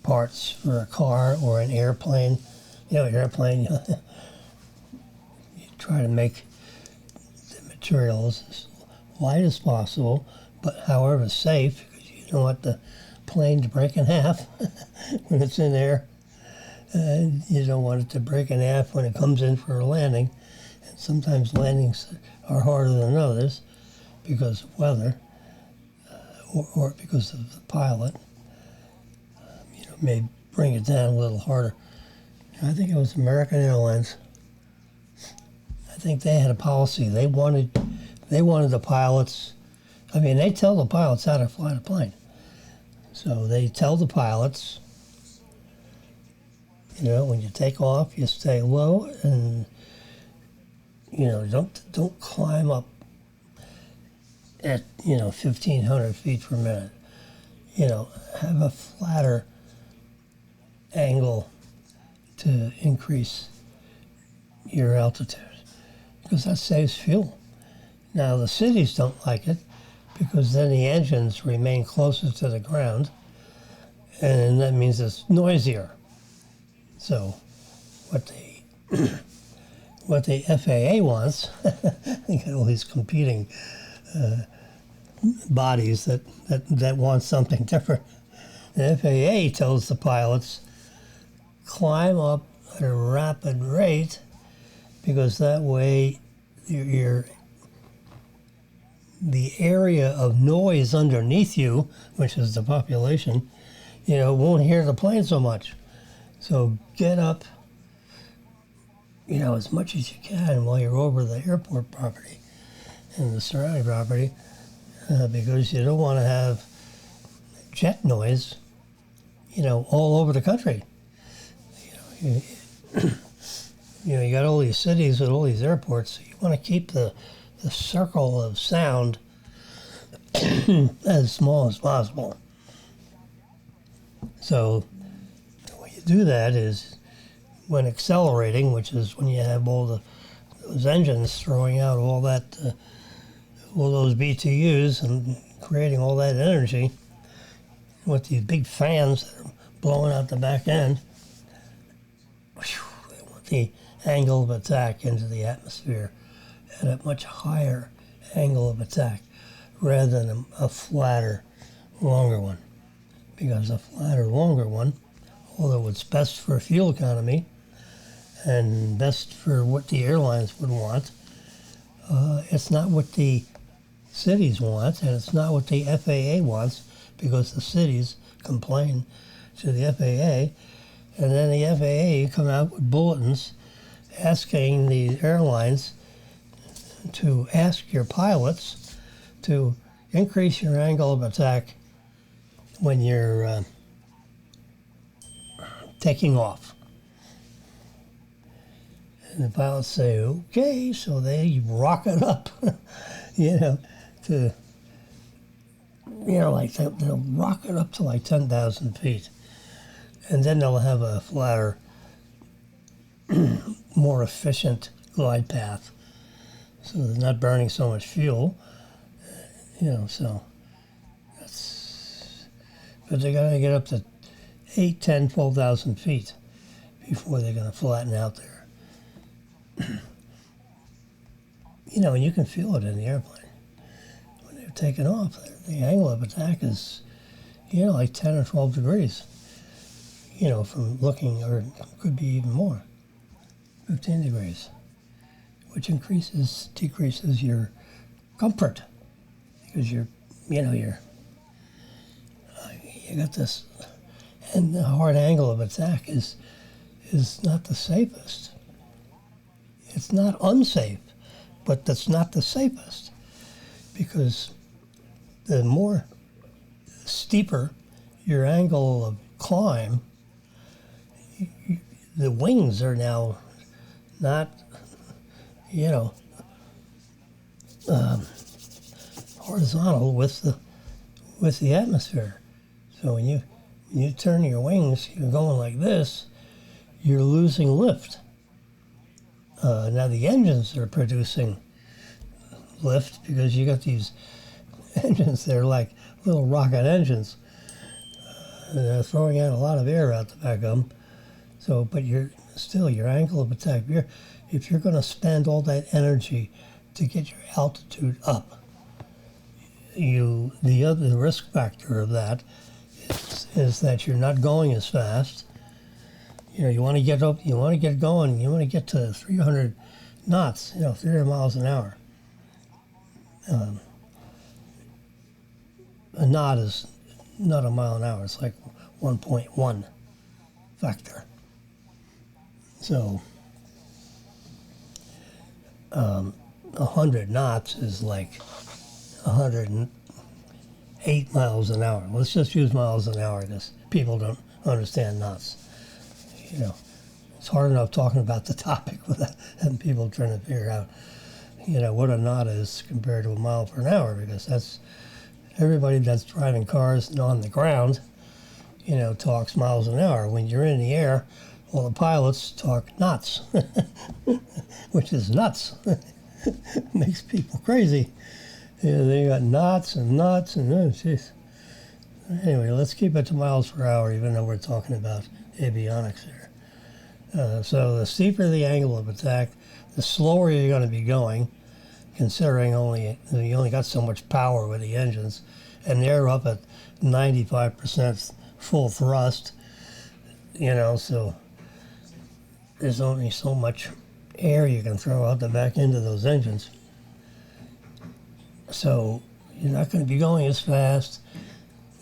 [SPEAKER 5] parts for a car or an airplane. An airplane, you try to make the materials as light as possible, but however safe, because you don't want the plane to break in half when it's in air. You don't want it to break in half when it comes in for a landing. And sometimes landings are harder than others because of weather or because of the pilot. May bring it down a little harder. I think it was American Airlines. I think they had a policy. They wanted the pilots. I mean, they tell the pilots how to fly the plane. So they tell the pilots, when you take off, you stay low and don't climb up at 1,500 feet per minute. Have a flatter angle to increase your altitude because that saves fuel. Now the cities don't like it because then the engines remain closer to the ground and that means it's noisier. So what the FAA wants, they got all these competing bodies that want something different. The FAA tells the pilots climb up at a rapid rate because that way the area of noise underneath you, which is the population, won't hear the plane so much. So get up, as much as you can while you're over the airport property and the surrounding property because you don't want to have jet noise, all over the country. You got all these cities with all these airports. So you want to keep the circle of sound as small as possible. So the way you do that is when accelerating, which is when you have all those engines throwing out all those BTUs and creating all that energy with these big fans that are blowing out the back end. They want the angle of attack into the atmosphere at a much higher angle of attack rather than a flatter, longer one. Because a flatter, longer one, although it's best for fuel economy and best for what the airlines would want, it's not what the cities want and it's not what the FAA wants because the cities complain to the FAA. And then the FAA come out with bulletins asking the airlines to ask your pilots to increase your angle of attack when you're taking off. And the pilots say, okay, so they rocket up, they'll rocket up to like 10,000 feet. And then they'll have a flatter, more efficient glide path. So they're not burning so much fuel, so that's, but they got to get up to 8, 10, 12,000 feet before they're going to flatten out there. And you can feel it in the airplane. When they're taking off, the angle of attack is, like 10 or 12 degrees. From looking, or it could be even more, 15 degrees, which decreases your comfort because you got this, and the hard angle of attack is not the safest. It's not unsafe, but that's not the safest because the more steeper your angle of climb, the wings are now not, horizontal with the atmosphere. So when you turn your wings, you're going like this, you're losing lift. Now the engines are producing lift because you got these engines, they're like little rocket engines. They're throwing out a lot of air out the back of them. So, but your angle of attack, if you're going to spend all that energy to get your altitude up, the risk factor of that is that you're not going as fast. You want to get up, you want to get going, you want to get to 300 knots, 300 miles an hour. A knot is not a mile an hour, it's like 1.1 factor. So 100 knots is like 108 miles an hour. Let's just use miles an hour because people don't understand knots. It's hard enough talking about the topic without having people trying to figure out, what a knot is compared to a mile per hour, because that's everybody that's driving cars and on the ground, talks miles an hour. When you're in the air, all the pilots talk knots, which is nuts. Makes people crazy. They got knots and knots and jeez. Anyway, let's keep it to miles per hour, even though we're talking about avionics here. So the steeper the angle of attack, the slower you're going to be going, considering you only got so much power with the engines, and they're up at 95% full thrust, so there's only so much air you can throw out the back end of those engines. So you're not going to be going as fast.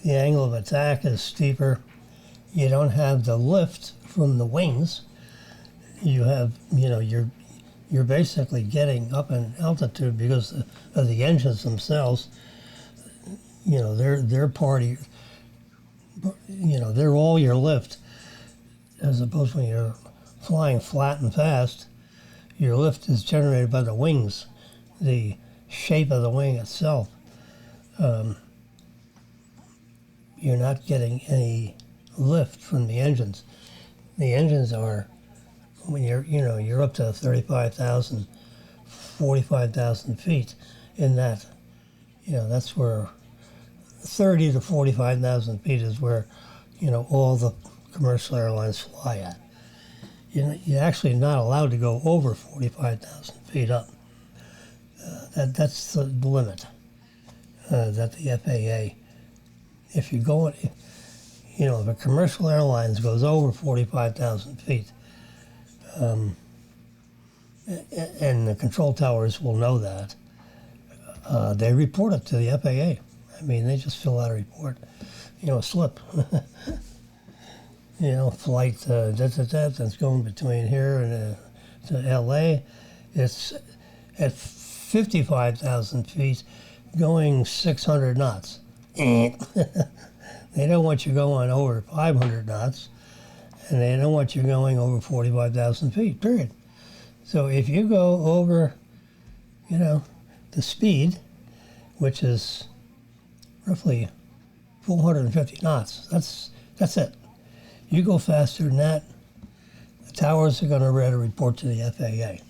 [SPEAKER 5] The angle of attack is steeper. You don't have the lift from the wings. You have, you're basically getting up in altitude because of the engines themselves. They're party. They're all your lift, as opposed to when you're flying flat and fast. Your lift is generated by the wings, the shape of the wing itself. You're not getting any lift from the engines. The engines are, when you're up to 35,000, 45,000 feet in that, that's where 30 to 45,000 feet is where, all the commercial airlines fly at. You're actually not allowed to go over 45,000 feet up. That's the limit that the FAA, if you go, if a commercial airlines goes over 45,000 feet, and the control towers will know that, they report it to the FAA. I mean, they just fill out a report, a slip. Flight that's going between here and to LA, it's at 55,000 feet going 600 knots. They don't want you going over 500 knots, and they don't want you going over 45,000 feet, period. So if you go over, the speed, which is roughly 450 knots, that's it. You go faster than that, the towers are going to write a report to the FAA.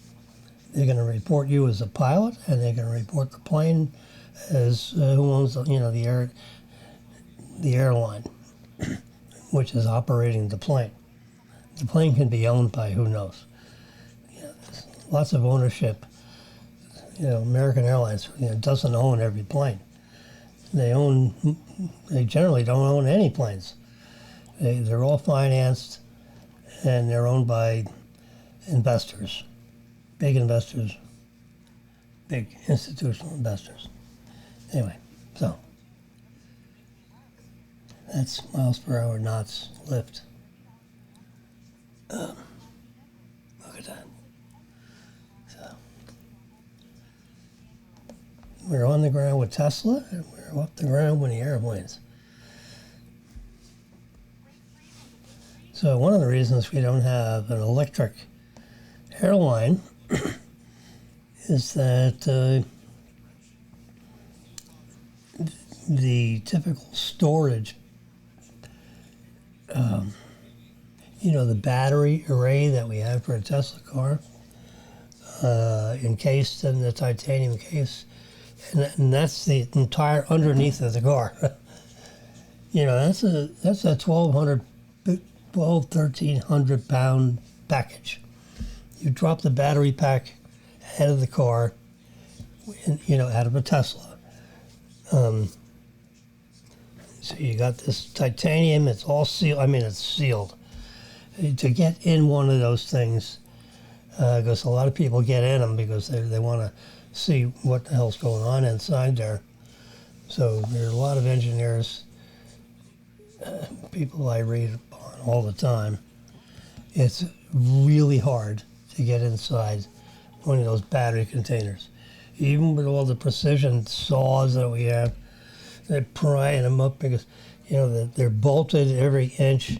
[SPEAKER 5] They're going to report you as a pilot, and they're going to report the plane as who owns the airline, which is operating the plane. The plane can be owned by who knows. There's lots of ownership. American Airlines doesn't own every plane. They generally don't own any planes. They're all financed, and they're owned by investors, big institutional investors. Anyway, so that's miles per hour, knots, lift. Look at that. So we're on the ground with Tesla, and we're up the ground with the airplanes. So one of the reasons we don't have an electric airline is that the typical storage, the battery array that we have for a Tesla car, encased in the titanium case, and that's the entire underneath of the car. That's a 1,300 pound package. You drop the battery pack out of the car, out of a Tesla. So you got this titanium, it's all sealed. It's sealed. To get in one of those things, because a lot of people get in them because they want to see what the hell's going on inside there. So there's a lot of engineers, people I read on all the time. It's really hard to get inside one of those battery containers. Even with all the precision saws that we have, they're prying them up because, they're bolted every inch.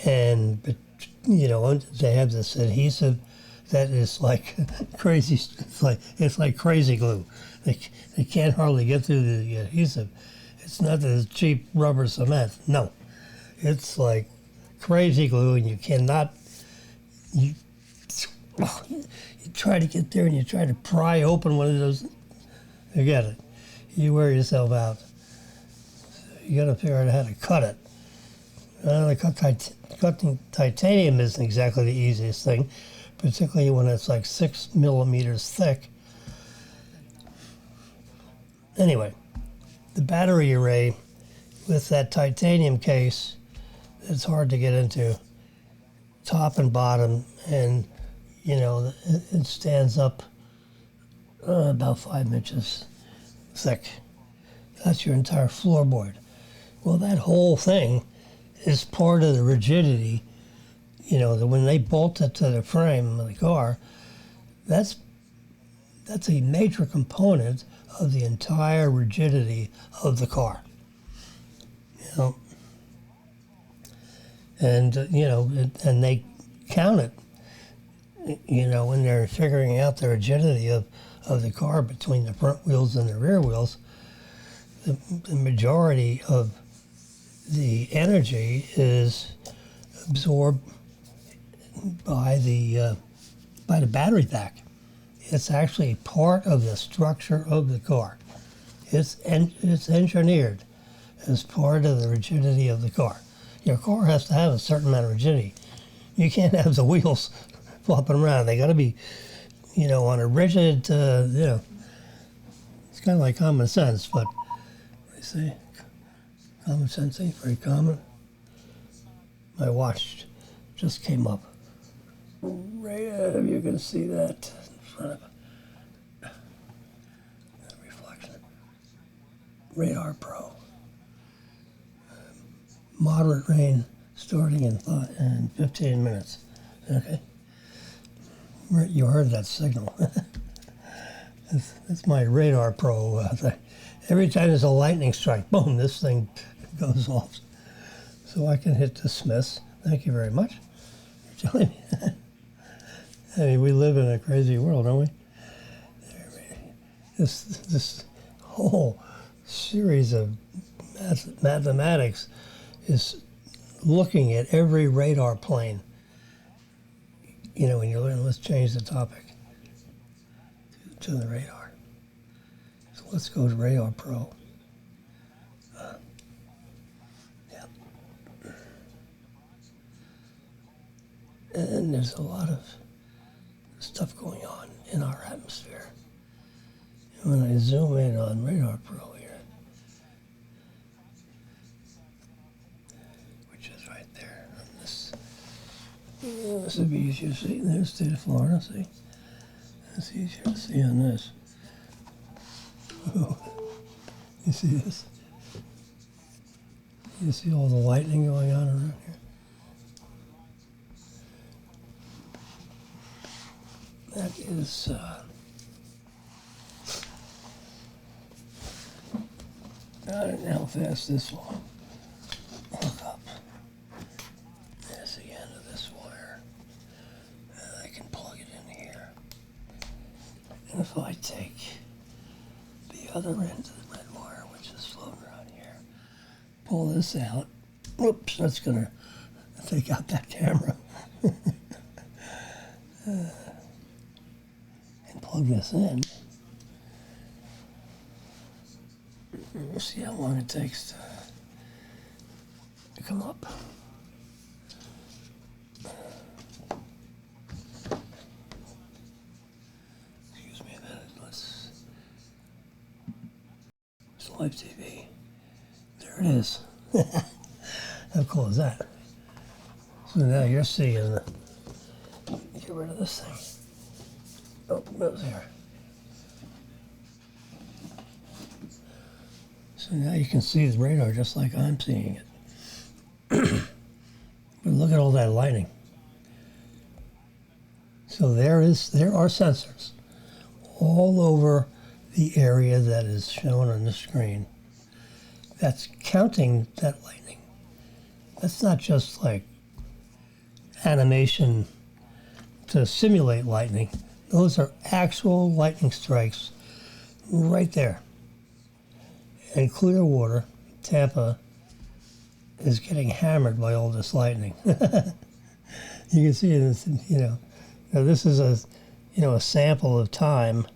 [SPEAKER 5] And, they have this adhesive that is like crazy. It's like crazy glue. They can't hardly get through the adhesive. It's not the cheap rubber cement. No, it's like crazy glue, and you cannot. You try to get there, and you try to pry open one of those. Forget it. You wear yourself out. You got to figure out how to cut it. Cutting titanium isn't exactly the easiest thing, particularly when it's like 6 millimeters thick. Anyway, the battery array with that titanium case, it's hard to get into, top and bottom, and it stands up about 5 inches thick. That's your entire floorboard. Well, that whole thing is part of the rigidity, that when they bolt it to the frame of the car, that's a major component of the entire rigidity of the car. And and they count it, when they're figuring out the rigidity of the car between the front wheels and the rear wheels. The majority of the energy is absorbed by the battery pack. It's actually part of the structure of the car. It's engineered as part of the rigidity of the car. Your car has to have a certain amount of rigidity. You can't have the wheels flopping around. They got to be, on a rigid, it's kind of like common sense, but they say common sense ain't very common. My watch just came up. Right, if you can see that in front of that reflection. Radar Pro. Moderate rain starting in 15 minutes. Okay? You heard that signal. That's my Radar Pro thing. Every time there's a lightning strike, boom, this thing goes off. So I can hit dismiss. Thank you very much for telling me that. We live in a crazy world, don't we? This whole series of mathematics is looking at every radar plane. When you learn, let's change the topic to the radar. So let's go to Radar Pro. Yeah. And there's a lot of stuff going on in our atmosphere. And when I zoom in on Radar Pro here, which is right there on this would be easier to see. There's the state of Florida, see? It's easier to see on this. You see this? You see all the lightning going on around here? That is, I don't know how fast this will hook up. There's the end of this wire. I can plug it in here. And if I take the other end of the red wire, pull this out. Whoops, that's gonna take out that camera. And plug this in. We'll see how long it takes to come up. Excuse me a minute. It's live TV. There it is. How cool is that? So now you're seeing. Get rid of this thing. Oh, it goes here. So now you can see the radar just like I'm seeing it. But look at all that lighting. So there are sensors all over the area that is shown on the screen. That's counting that lightning. That's not just like animation to simulate lightning. Those are actual lightning strikes right there. And Clearwater, Tampa, is getting hammered by all this lightning. You can see this, now this is a sample of time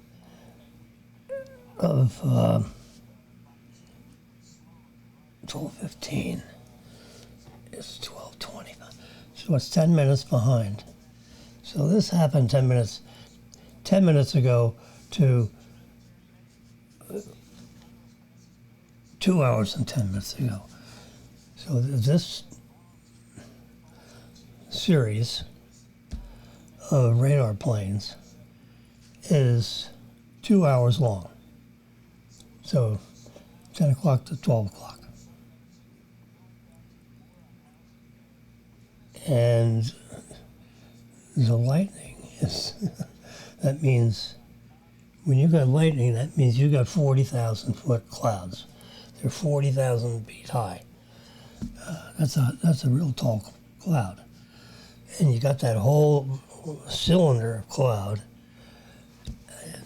[SPEAKER 5] of 12:15. It's 12:20. So it's 10 minutes behind. So this happened 10 minutes ago to 2 hours and 10 minutes ago. So this series of radar planes is 2 hours long. So 10 o'clock to 12 o'clock. And the lightning is, that means when you got lightning, that means you got 40,000 foot clouds. They're 40,000 feet high. That's a real tall cloud. And you got that whole cylinder of cloud. And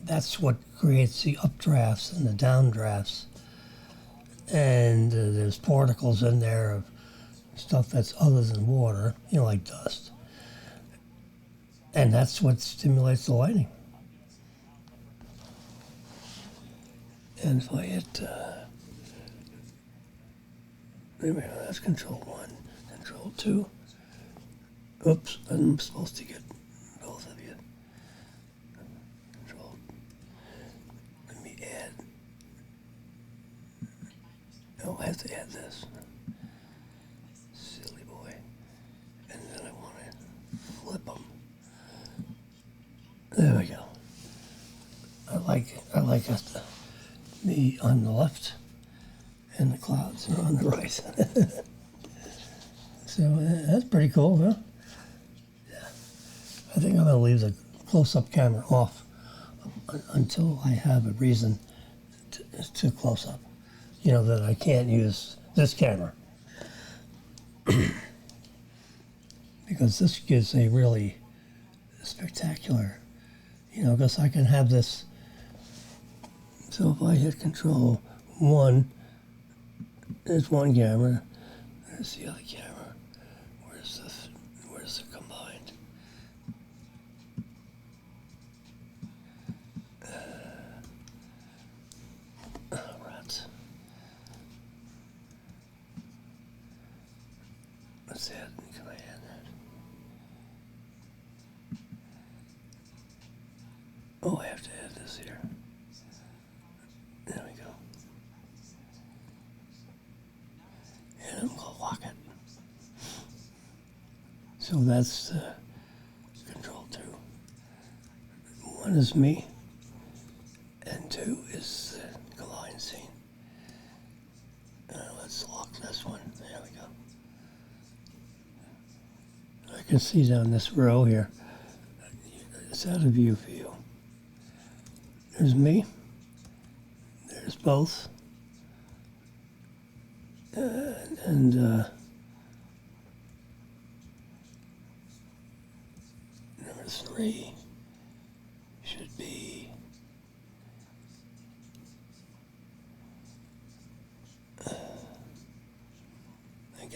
[SPEAKER 5] that's what creates the updrafts and the downdrafts. And there's particles in there of stuff that's other than water, like dust. And that's what stimulates the lightning. And if I hit, that's control 1, control 2. Oops, I'm supposed to get both of you. Control, let me add. Oh, I have to add this. Silly boy. And then I want to flip them. There we go. I like us to be on the left and the clouds are on the right. So that's pretty cool, huh? Yeah. I think I'm going to leave the close-up camera off until I have a reason to close up. That I can't use this camera. Because this gives a really spectacular, because I can have this. So if I hit control 1, there's one camera, there's the other camera. Where's the combined? Rats. Let's add, can I add that? Oh, I have to add this here. There we go. And I'm going to lock it. So that's control 2. 1 is me, and 2 is the line scene. Let's lock this one. There we go. I can see down this row here. It's out of view for you. There's me. There's both. And number 3 should be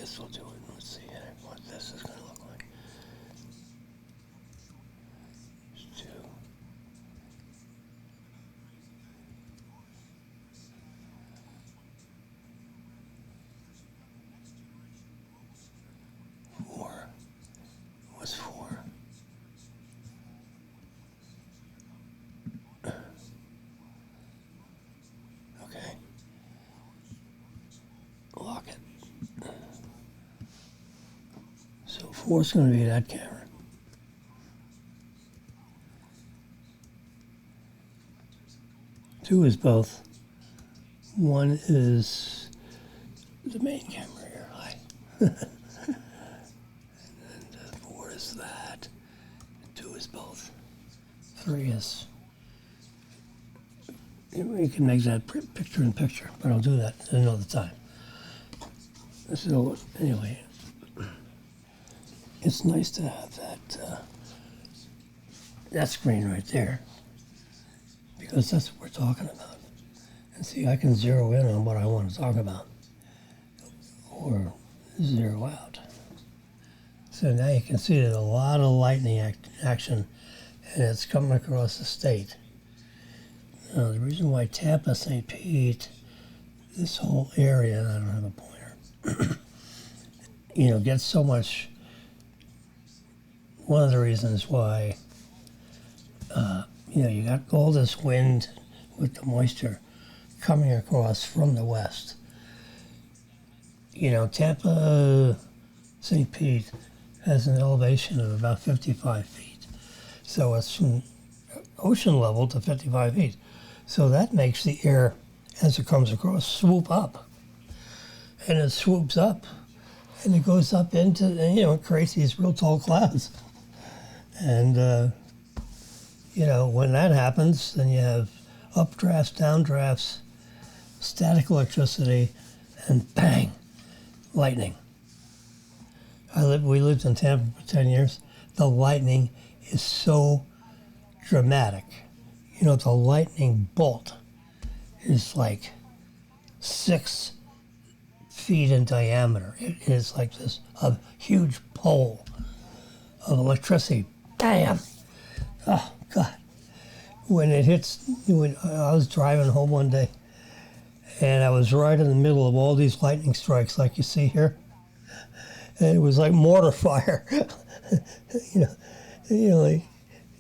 [SPEAKER 5] guess we'll do it. Let's see what this is going to look like. Let's do. Four. What's four? Okay. Lock it. So four's going to be that camera. Two is both. One is the main camera here. Hi. And four is that. Two is both. Three is. We can make that picture in picture, but I'll do that another time. So anyway, it's nice to have that screen right there, because that's what we're talking about. And see, I can zero in on what I want to talk about, or zero out. So now you can see there's a lot of lightning action, and it's coming across the state. Now, the reason why Tampa, St. Pete, this whole area, I don't have a pointer, gets so much. One of the reasons why, you got all this wind with the moisture coming across from the west. Tampa, St. Pete has an elevation of about 55 feet. So it's from ocean level to 55 feet. So that makes the air, as it comes across, swoop up. And it swoops up, and it goes up into, it creates these real tall clouds. And, when that happens, then you have updrafts, downdrafts, static electricity, and bang, lightning. We lived in Tampa for 10 years. The lightning is so dramatic. The lightning bolt is like 6 feet in diameter. It is like this, a huge pole of electricity. Bam! Oh, God. When I was driving home one day, and I was right in the middle of all these lightning strikes like you see here. And it was like mortar fire. Like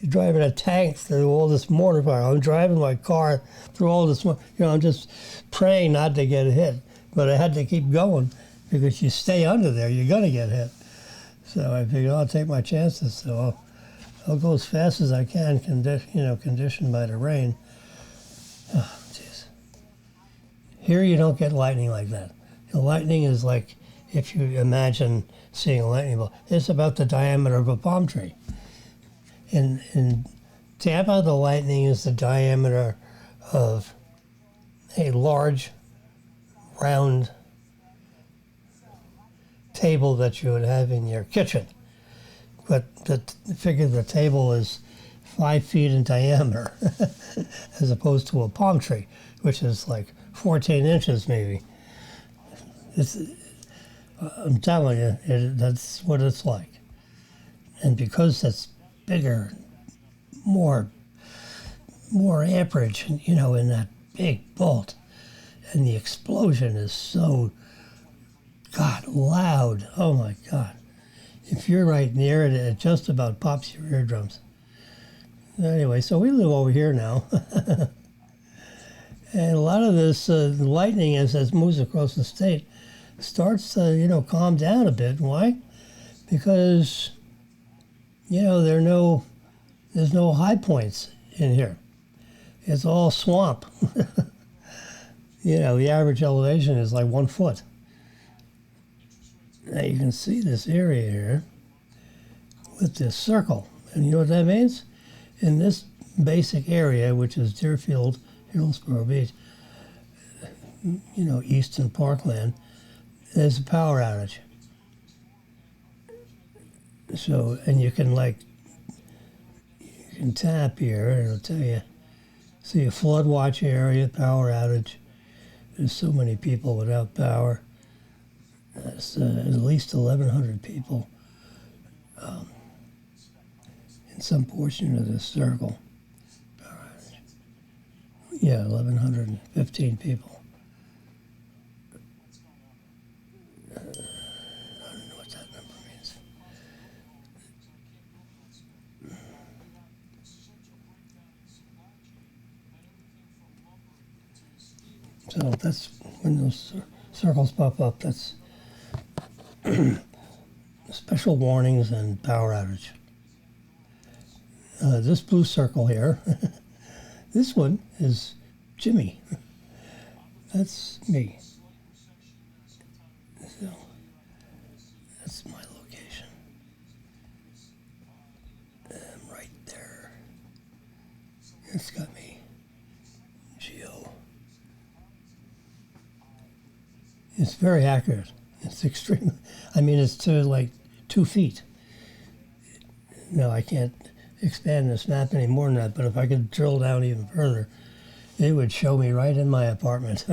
[SPEAKER 5] you're driving a tank through all this mortar fire. I'm driving my car through all this, I'm just praying not to get hit. But I had to keep going, because you stay under there, you're going to get hit. So I figured I'll take my chances. So I'll go as fast as I can, conditioned by the rain. Oh, jeez. Here you don't get lightning like that. The lightning is like, if you imagine seeing a lightning bolt, it's about the diameter of a palm tree. In Tampa, the lightning is the diameter of a large, round table that you would have in your kitchen. But figure the table is 5 feet in diameter, as opposed to a palm tree, which is like 14 inches maybe. I'm telling you, that's what it's like. And because it's bigger, more amperage, in that big bolt, and the explosion is so, God, loud. Oh my God. If you're right near it, it just about pops your eardrums. Anyway, so we live over here now. And a lot of this lightning, as it moves across the state, starts to, calm down a bit. Why? Because, there's no high points in here. It's all swamp. The average elevation is like 1 foot. Now you can see this area here with this circle. And you know what that means? In this basic area, which is Deerfield, Hillsborough Beach, Easton Parkland, there's a power outage. So, and you can tap here, and it'll tell you, see a flood watch area, power outage. There's so many people without power. That's at least 1,100 people in some portion of this circle. Yeah, 1,115 people. I don't know what that number means. So that's when those circles pop up. That's special warnings and power outage. This blue circle here, this one is Jimmy. That's me. So that's my location. I'm right there. It's got me. Geo. It's very accurate. It's extreme. I mean, it's to like 2 feet. No, I can't expand this map any more than that, but if I could drill down even further, it would show me right in my apartment.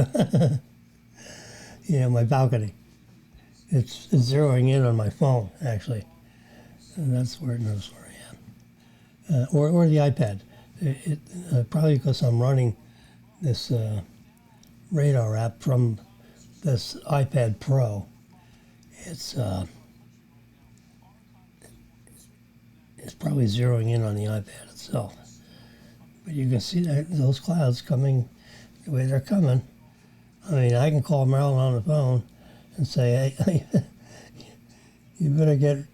[SPEAKER 5] You know, my balcony. It's zeroing in on my phone, actually. And that's where it knows where I am. Or the iPad. Probably because I'm running this radar app from this iPad Pro. It's probably zeroing in on the iPad itself. But you can see that those clouds coming the way they're coming. I mean, I can call Marilyn on the phone and say, "Hey, you better get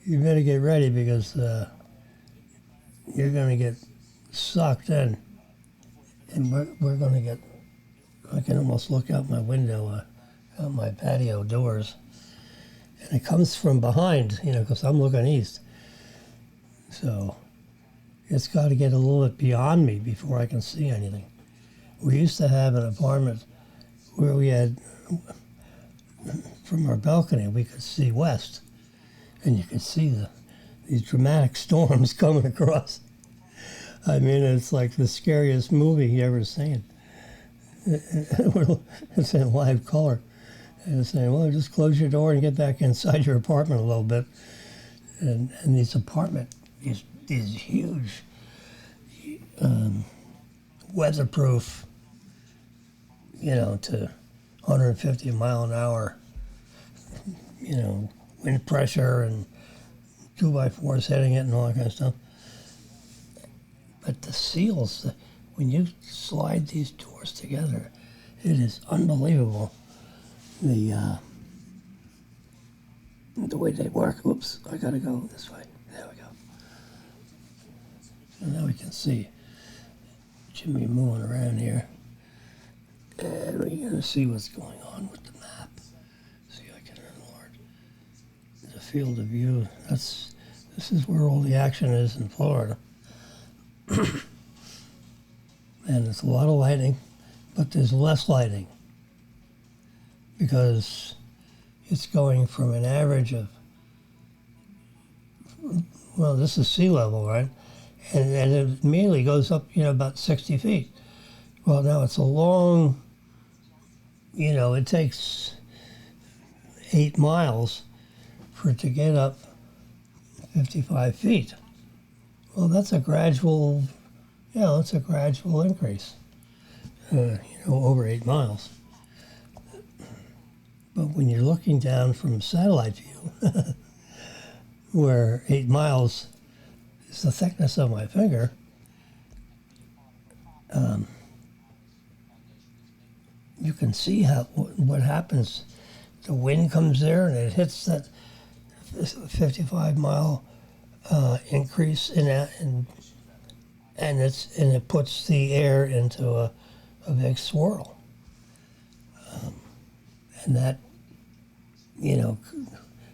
[SPEAKER 5] ready because you're going to get sucked in, and we're going to get." I can almost look out my window, out my patio doors, and it comes from behind, you know, because I'm looking east. So it's got to get a little bit beyond me before I can see anything. We used to have an apartment where we had, from our balcony, we could see west, and you could see these dramatic storms coming across. I mean, it's like the scariest movie you ever seen. It's in live color. And it's saying, well, just close your door and get back inside your apartment a little bit. And these huge, weatherproof, you know, to 150 mile an hour, you know, wind pressure and 2x4s hitting it and all that kind of stuff. But the seals, when you slide these doors together, it is unbelievable. The way they work. Oops, I gotta go this way. There we go. So now we can see Jimmy moving around here. And we're gonna see what's going on with the map. See if I can enlarge the field of view. This is where all the action is in Florida. And it's a lot of lighting, but there's less lighting because it's going from an average of, well, this is sea level, right? And it immediately goes up, you know, about 60 feet. Well, now it's a long, you know, it takes 8 miles for it to get up 55 feet. Well, that's a gradual, it's a gradual increase, over 8 miles. But when you're looking down from satellite view, where 8 miles is the thickness of my finger, you can see what happens. The wind comes there and it hits that 55 mile increase in that, and it puts the air into a big swirl. And that, if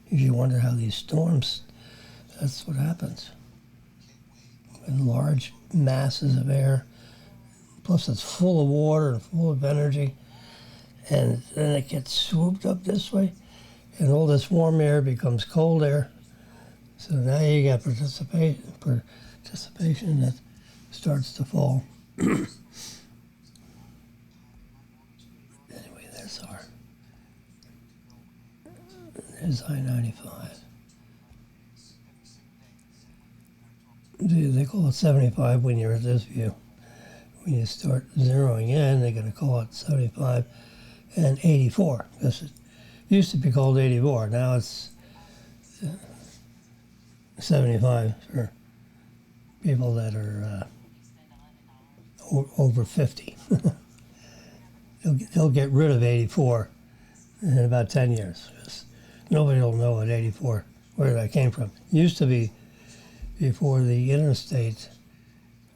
[SPEAKER 5] you wonder how these storms, that's what happens. In large masses of air, plus it's full of water and full of energy, and then it gets swooped up this way, and all this warm air becomes cold air. So now you got participation that starts to fall. Anyway, there's our is I-95. They call it 75 when you're at this view. When you start zeroing in, they're going to call it 75 and 84. Because it used to be called 84. Now it's 75 for people that are over 50. They'll get rid of 84 in about 10 years. Nobody will know what 84, where that came from. It used to be before the interstate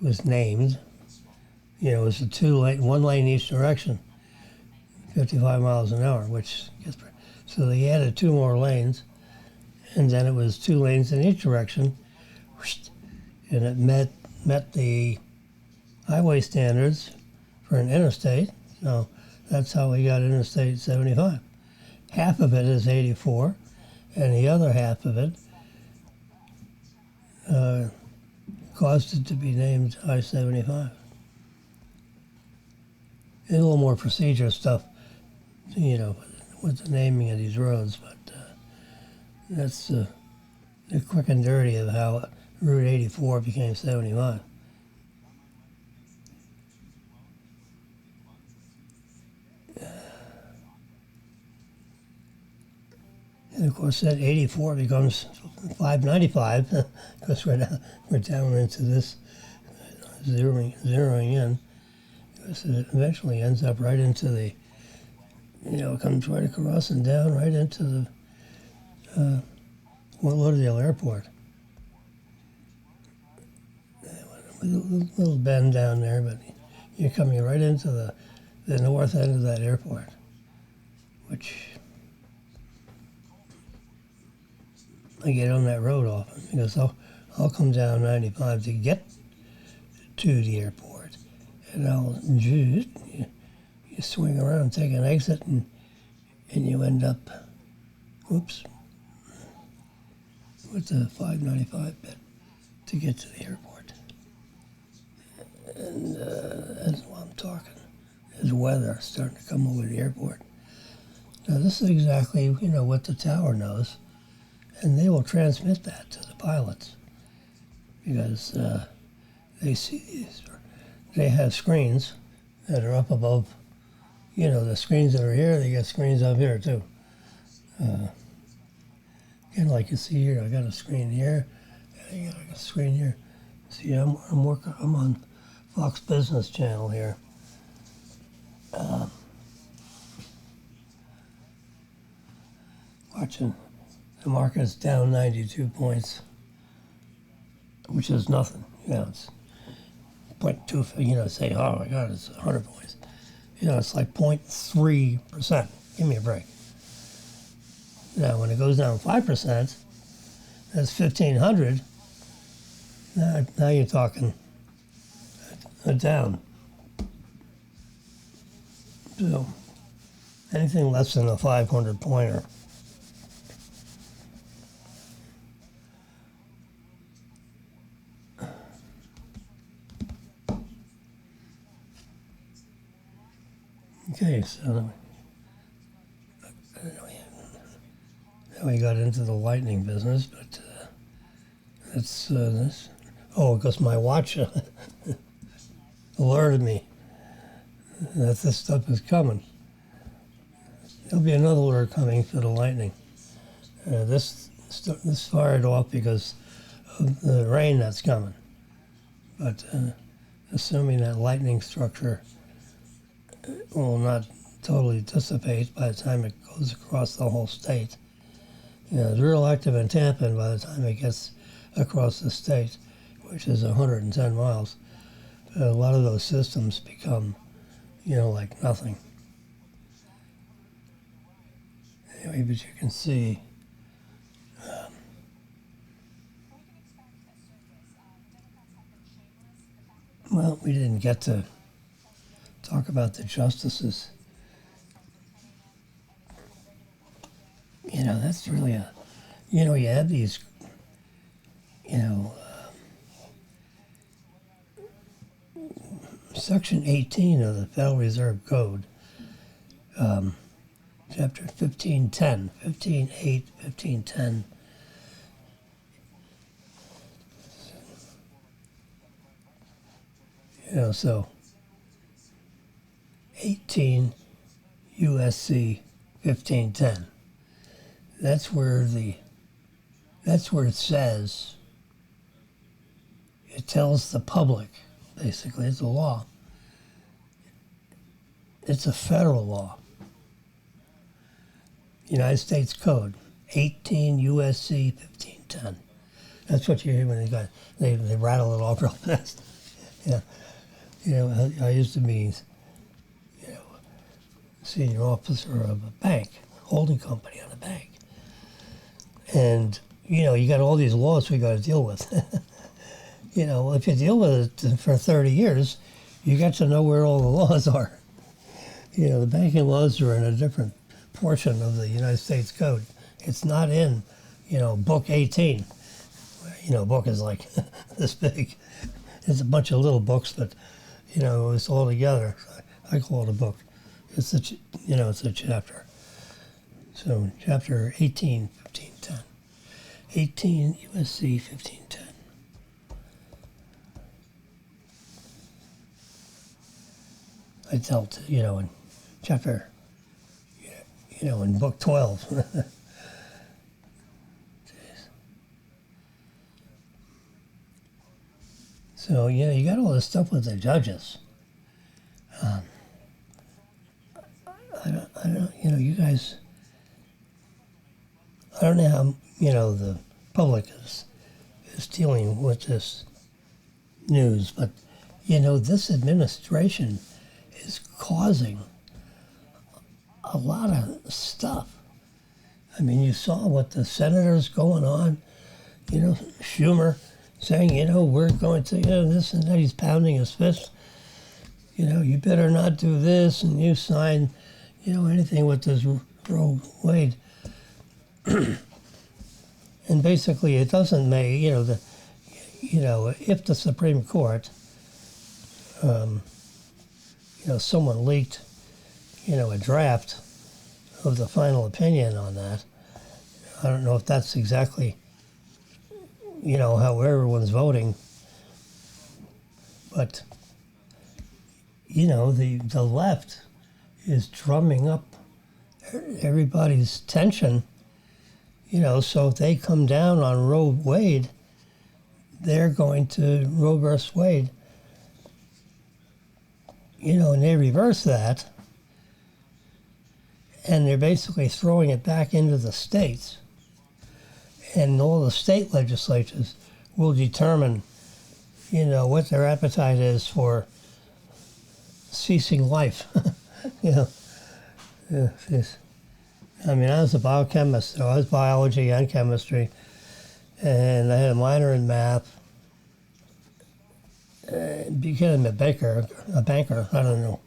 [SPEAKER 5] was named. You know, it was a one lane each direction, 55 miles an hour, so they added 2 more lanes, and then it was 2 lanes in each direction, and it met the highway standards for an interstate. So that's how we got Interstate 75. Half of it is 84, and the other half of it caused it to be named I-75. A little more procedure stuff, you know, with the naming of these roads, but that's the quick and dirty of how Route 84 became 75. And of course, that 84 becomes 595 because we're down into this zeroing in. Because it eventually ends up right into the, you know, it comes right across and down right into the Lauderdale Airport. A little bend down there, but you're coming right into the north end of that airport, which I get on that road often because I'll come down 95 to get to the airport, and I'll you swing around, take an exit, and you end up, with the 595 bit to get to the airport. And that's what I'm talking. There's weather starting to come over the airport. Now this is exactly, you know, what the tower knows. And they will transmit that to the pilots because they see these. They have screens that are up above, you know, the screens that are here, they get screens up here too. Again, like you see here, I got a screen here, I got a screen here. See, I'm on Fox Business Channel here. Watching. The market's down 92 points, which is nothing. You know, it's 0.2, you know, say, oh my God, it's 100 points. You know, it's like 0.3%. Give me a break. Now, when it goes down 5%, that's 1,500. Now you're talking down. So, anything less than a 500-pointer. Okay, so then we got into the lightning business, but that's this. Oh, because my watch alerted me that this stuff is coming. There'll be another alert coming for the lightning. This fired off because of the rain that's coming, but assuming that lightning structure will not totally dissipate by the time it goes across the whole state. You know, it's real active in Tampa, and by the time it gets across the state, which is 110 miles, a lot of those systems become, you know, like nothing. Anyway, but you can see well, we didn't get to talk about the justices. You know, that's really you know, you have these, you know, Section 18 of the Federal Reserve Code chapter 15:10, 15:8, 15:10. So 18 USC 15:10. That's where it says, it tells the public, basically, it's a law. It's a federal law. United States Code, 18 USC 15:10. That's what you hear when they rattle it off real fast. Yeah. I used to be, senior officer of a bank, holding company on a bank. And, you got all these laws we got to deal with. If you deal with it for 30 years, you get to know where all the laws are. The banking laws are in a different portion of the United States Code. It's not in, Book 18. Book is like this big. It's a bunch of little books, but, it's all together. I call it a book. It's it's a chapter. So chapter 18, 15:10. 18 USC 15:10. I dealt, in chapter, in book 12. Jeez. So, you got all this stuff with the judges. I don't, you guys, I don't know how, the public is dealing with this news, but, this administration is causing a lot of stuff. I mean, you saw what the senators going on, Schumer saying, we're going to, this and that. He's pounding his fist. You better not do this, and you sign, anything with this Roe Wade. And basically, it doesn't make, if the Supreme Court, someone leaked, a draft of the final opinion on that. I don't know if that's exactly, how everyone's voting. But, the left is drumming up everybody's tension, so if they come down on Roe Wade, they're going to Roe versus Wade, and they reverse that, and they're basically throwing it back into the states. And all the state legislatures will determine, what their appetite is for ceasing life. I mean, I was a biochemist, so I was biology and chemistry, and I had a minor in math. Became a banker. I don't know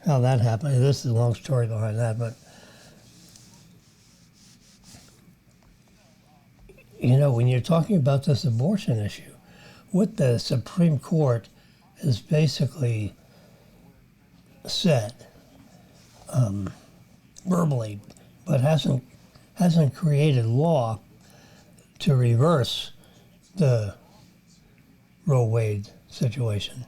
[SPEAKER 5] how that happened. This is a long story behind that, but when you're talking about this abortion issue, what the Supreme Court has basically said verbally, but hasn't created law to reverse the Roe Wade situation,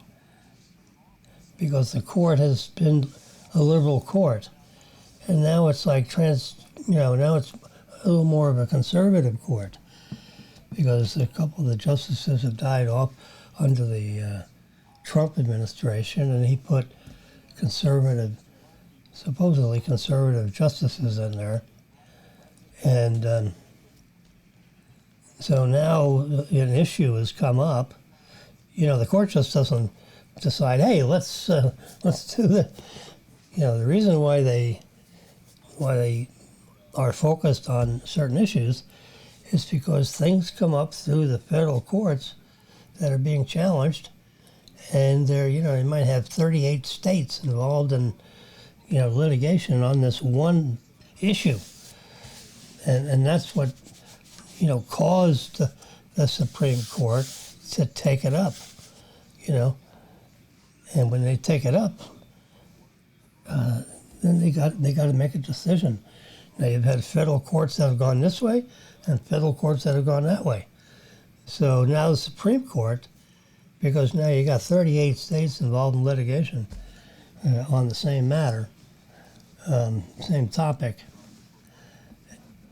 [SPEAKER 5] because the court has been a liberal court, and now it's like now it's a little more of a conservative court, because a couple of the justices have died off under the Trump administration, and he put supposedly conservative justices in there, and so now an issue has come up. The court just doesn't decide, hey, let's do that. The reason why they are focused on certain issues is because things come up through the federal courts that are being challenged, and they might have 38 states involved in litigation on this one issue, and that's what caused the Supreme Court to take it up, and when they take it up, then they got to make a decision. Now you've had federal courts that have gone this way, and federal courts that have gone that way. So now the Supreme Court, because now you got 38 states involved in litigation on the same matter, same topic,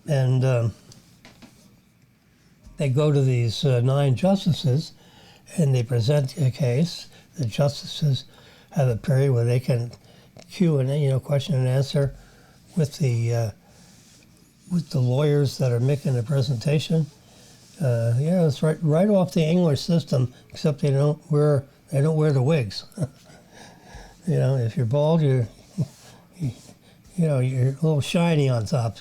[SPEAKER 5] and they go to these 9 justices, and they present a case. The justices have a period where they can Q&A, question and answer, with the lawyers that are making the presentation. It's right off the English system, except they don't wear the wigs. If you're bald, you're a little shiny on top.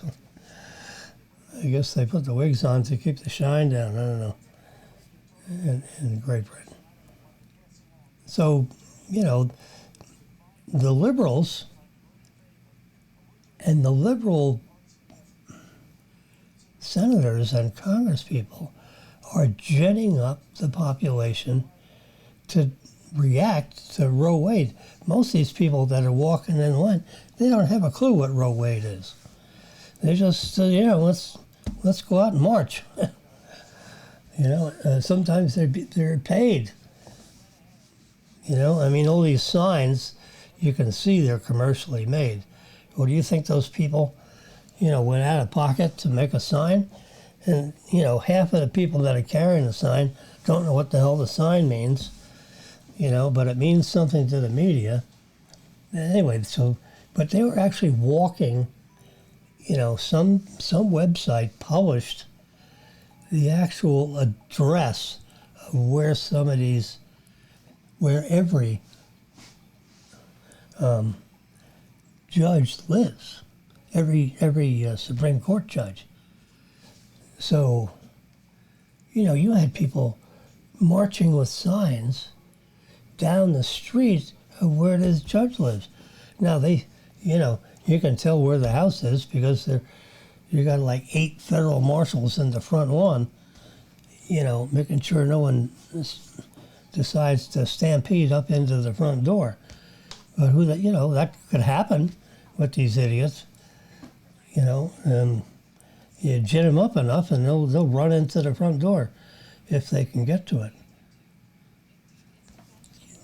[SPEAKER 5] I guess they put the wigs on to keep the shine down. I don't know. In Great Britain. So, the liberals and the liberal senators and congresspeople are ginning up the population to react to Roe Wade. Most of these people that are walking in line, they don't have a clue what Roe Wade is. They just, let's go out and march. Sometimes they're paid. All these signs, you can see they're commercially made. Well, do you think those people, went out of pocket to make a sign? And, half of the people that are carrying the sign don't know what the hell the sign means, but it means something to the media. Anyway, but they were actually walking, some website published the actual address of where where every judge lives, every Supreme Court judge. So, you had people marching with signs down the street of where this judge lives. Now you can tell where the house is because you got like 8 federal marshals in the front lawn, making sure no one decides to stampede up into the front door. But that could happen with these idiots, you gin them up enough and they'll run into the front door if they can get to it.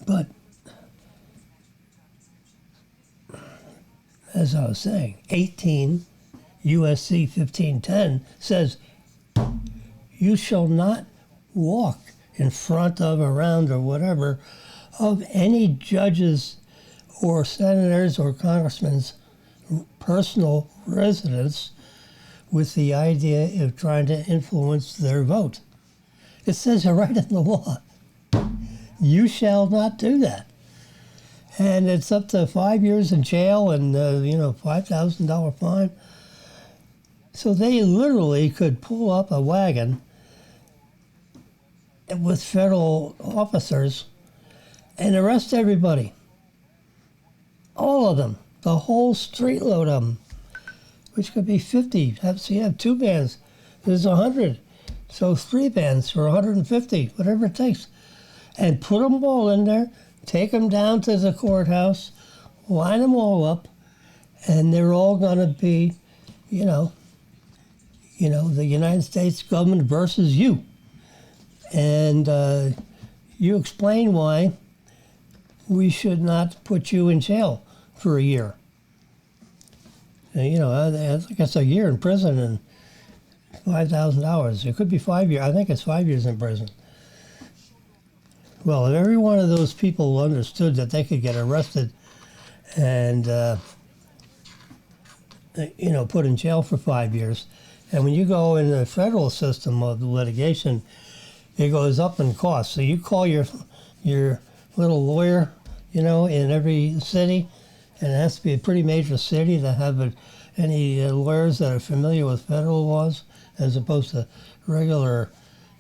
[SPEAKER 5] But as I was saying, 18 USC 1510 says, you shall not walk in front of, around, or whatever, of any judges or senators or congressmen's personal residence with the idea of trying to influence their vote. It says it right in the law. You shall not do that. And it's up to 5 years in jail and, $5,000 fine. So they literally could pull up a wagon with federal officers and arrest everybody. All of them. The whole street load of them. Which could be 50. So you have 2 bands. There's 100. So 3 bands for 150, whatever it takes. And put them all in there, take them down to the courthouse, line them all up, and they're all going to be, the United States government versus you. And you explain why we should not put you in jail for a year. I think it's a year in prison and $5,000. It could be 5 years. I think it's 5 years in prison. Well, if every one of those people understood that they could get arrested and, put in jail for 5 years, and when you go in the federal system of litigation, it goes up in cost. So you call your little lawyer, in every city, and it has to be a pretty major city to have any lawyers that are familiar with federal laws as opposed to regular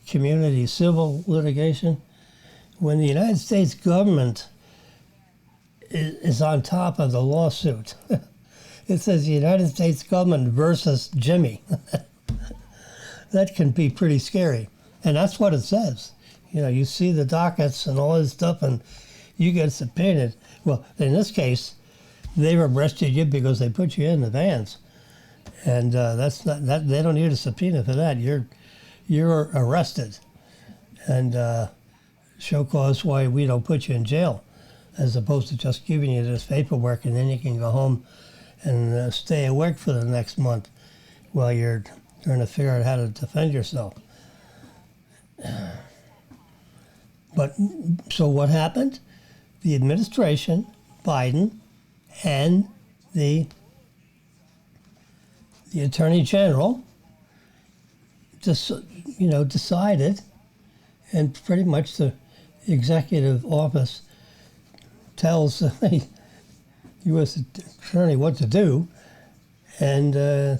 [SPEAKER 5] community civil litigation. When the United States government is on top of the lawsuit, it says the United States government versus Jimmy. That can be pretty scary. And that's what it says. You see the dockets and all this stuff and you get subpoenaed. Well, in this case, they've arrested you because they put you in the vans, and that's not that they don't need a subpoena for that. You're arrested, and show cause why we don't put you in jail, as opposed to just giving you this paperwork and then you can go home and stay awake for the next month while you're trying to figure out how to defend yourself. But so what happened? The administration, Biden, and the Attorney General just decided, and pretty much the executive office tells the U.S. Attorney what to do, and the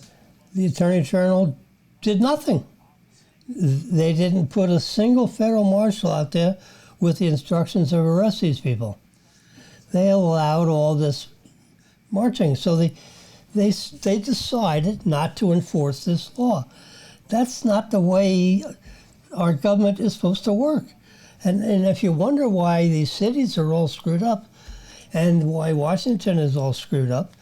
[SPEAKER 5] Attorney General did nothing. They didn't put a single federal marshal out there with the instructions of arrest these people. They allowed all this marching, so they decided not to enforce this law. That's not the way our government is supposed to work. And if you wonder why these cities are all screwed up, and why Washington is all screwed up,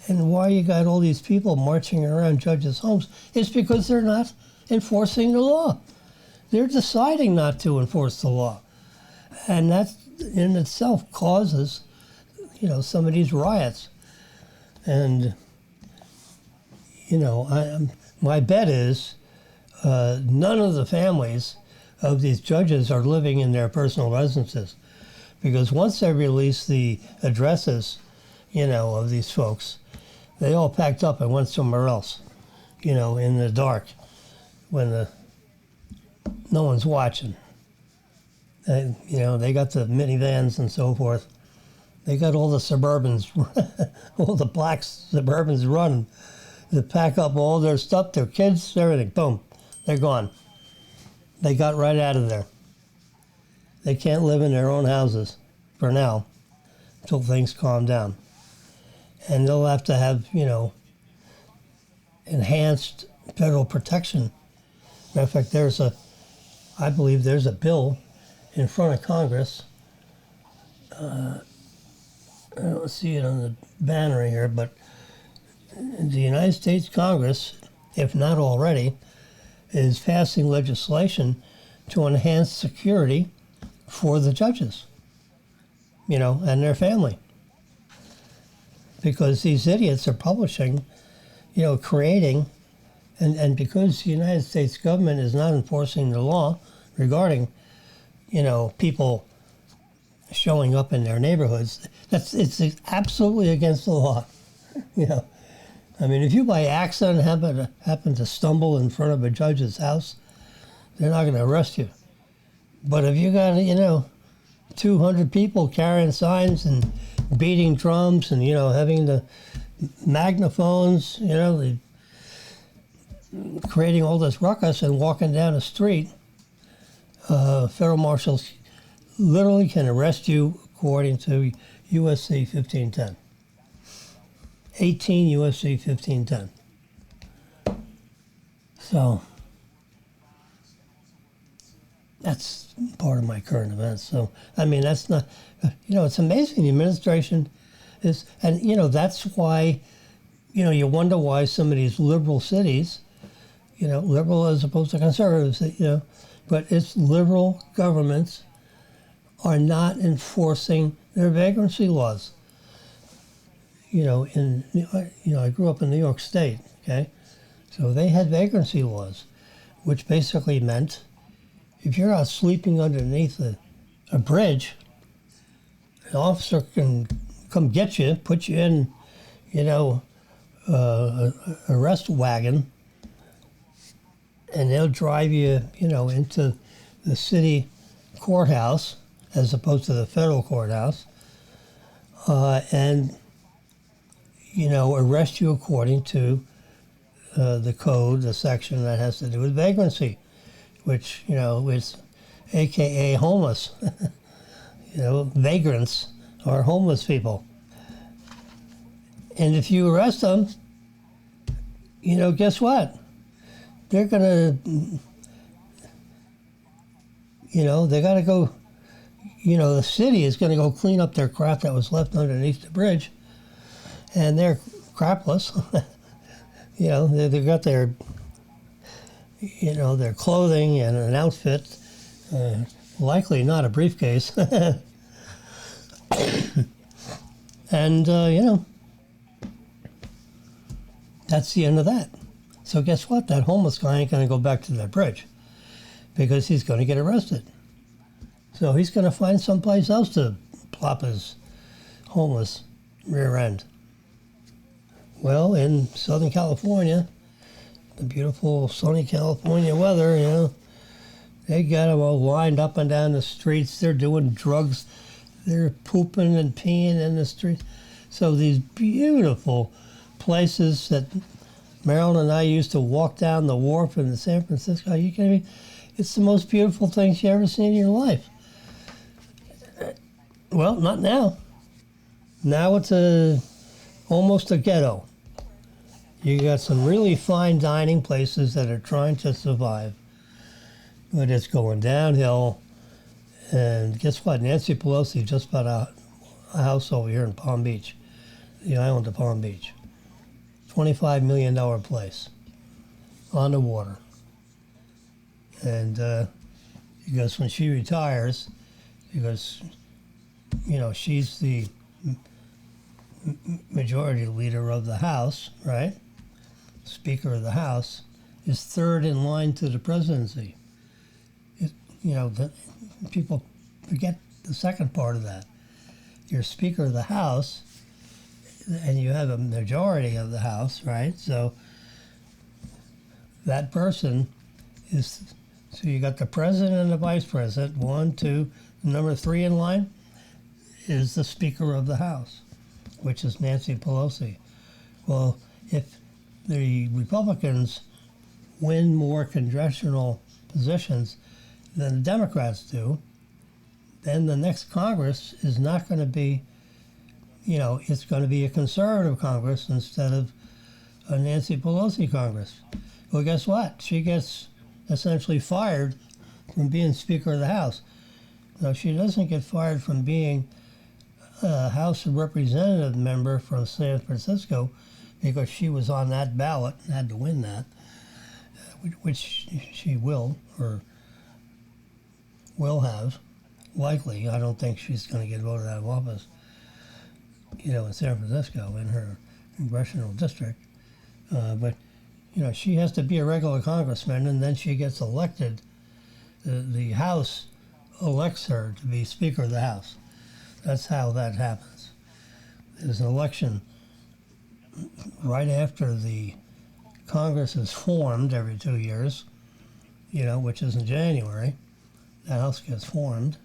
[SPEAKER 5] and why you got all these people marching around judges' homes, it's because they're not enforcing the law. They're deciding not to enforce the law. And that in itself causes, some of these riots. And, my bet is none of the families of these judges are living in their personal residences. Because once they release the addresses, of these folks, they all packed up and went somewhere else, in the dark, when no one's watching. And, they got the minivans and so forth. They got all the Suburbans, all the black Suburbans running to pack up all their stuff, their kids, everything. Boom, they're gone. They got right out of there. They can't live in their own houses for now until things calm down. And they'll have to have, enhanced federal protection. Matter of fact, I believe there's a bill in front of Congress. I don't see it on the banner here, but the United States Congress, if not already, is passing legislation to enhance security for the judges, and their family. Because these idiots are publishing, creating, and because the United States government is not enforcing the law regarding, people showing up in their neighborhoods, it's absolutely against the law. I mean, if you by accident happen to stumble in front of a judge's house, they're not going to arrest you. But if you got, 200 people carrying signs and beating drums and, having the magnaphophones, creating all this ruckus and walking down the street, federal marshals literally can arrest you according to USC 1510. 18 USC 1510. So that's part of my current events. So, that's not, it's amazing the administration is, and, that's why, you wonder why some of these liberal cities, liberal as opposed to conservative, but it's liberal governments are not enforcing their vagrancy laws. I grew up in New York State, okay? So they had vagrancy laws, which basically meant if you're out sleeping underneath a bridge, an officer can come get you, put you in, a arrest wagon, and they'll drive you, into the city courthouse as opposed to the federal courthouse, and arrest you according to the code, the section that has to do with vagrancy, which, is AKA homeless. Vagrants are homeless people. And if you arrest them, guess what? They're going to, they got to go, the city is going to go clean up their crap that was left underneath the bridge. and they're crapless. You know, they've got their, you know, their clothing and an outfit, likely not a briefcase. And, you know, that's the end of that. So guess what? That homeless guy ain't going to go back to that bridge because he's going to get arrested. So he's going to find someplace else to plop his homeless rear end. Well, in Southern California, the beautiful sunny California weather, you know, they got them all lined up and down the streets. They're doing drugs. They're pooping and peeing in the street. So these beautiful places that Marilyn and I used to walk down the wharf in San Francisco. Are you kidding me? It's the most beautiful things you ever seen in your life. Well, not now. Now it's almost a ghetto. You got some really fine dining places that are trying to survive, but it's going downhill. And guess what? Nancy Pelosi just bought a house over here in Palm Beach, the island of Palm Beach. $25 million place on the water. And because when she retires, because, you know, she's the majority leader of the House, right? Speaker of the House, is third in line to the presidency. You know, people forget the second part of that. You're Speaker of the House, and you have a majority of the House, right? So that person is, so you got the president and the vice president, 1, 2, number 3 in line is the Speaker of the House, which is Nancy Pelosi. Well, if the Republicans win more congressional positions than the Democrats do, then the next Congress is not going to be, you know, it's going to be a conservative Congress instead of a Nancy Pelosi Congress. Well, guess what? She gets essentially fired from being Speaker of the House. Now, she doesn't get fired from being a House of Representative member from San Francisco because she was on that ballot and had to win that, which she will, or will have, likely. I don't think she's going to get voted out of office, you know, in San Francisco, in her congressional district. But, you know, she has to be a regular congressman, and then she gets elected. The House elects her to be Speaker of the House. That's how that happens. There's an election right after the Congress is formed every 2 years, you know, which is in January. The House gets formed,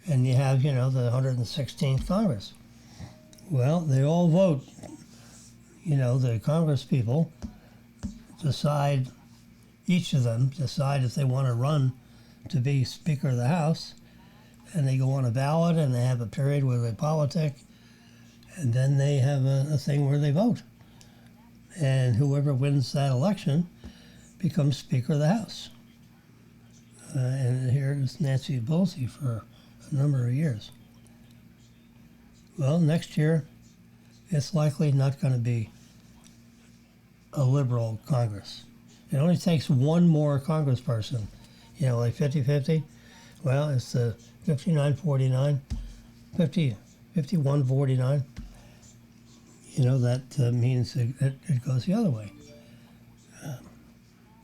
[SPEAKER 5] and you have, you know, the 116th Congress. Well, they all vote. You know, the Congress people decide, each of them decide if they want to run to be Speaker of the House, and they go on a ballot, and they have a period where they politic, and then they have a thing where they vote. And whoever wins that election becomes Speaker of the House. And here is Nancy Pelosi for a number of years. Well, next year, it's likely not going to be a liberal Congress. It only takes one more congressperson, you know, like 50-50. Well, it's the 59-49, 51-49. You know, that means it goes the other way.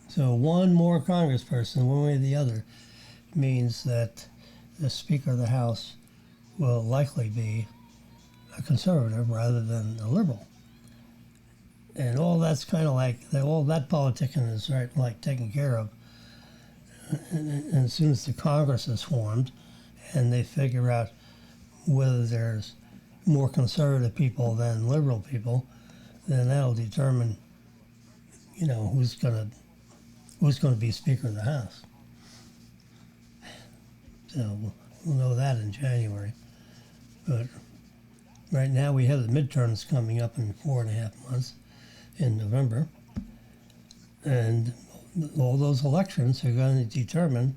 [SPEAKER 5] So one more congressperson, one way or the other, means that the Speaker of the House will likely be a conservative rather than a liberal. And all that's kind of like, all that politicking is right, like taken care of. And as soon as the Congress is formed and they figure out whether there's more conservative people than liberal people, then that'll determine, you know, who's going to be Speaker of the House. So we'll know that in January. But right now we have the midterms coming up in 4.5 months in November. And all those elections are going to determine.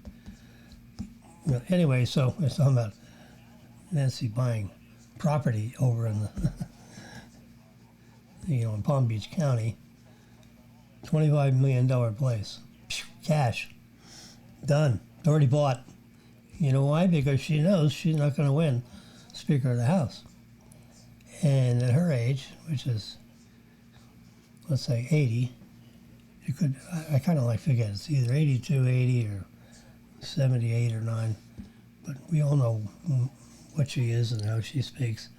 [SPEAKER 5] Well, anyway, so we're talking about Nancy buying property over in the in Palm Beach County, $25 million place. Cash. Done. Already bought. You know why? Because she knows she's not going to win Speaker of the House. And at her age, which is, let's say 80, you could, I kind of like forget, it's either 82, 80, or 78 or 9. But we all know what she is and how she speaks.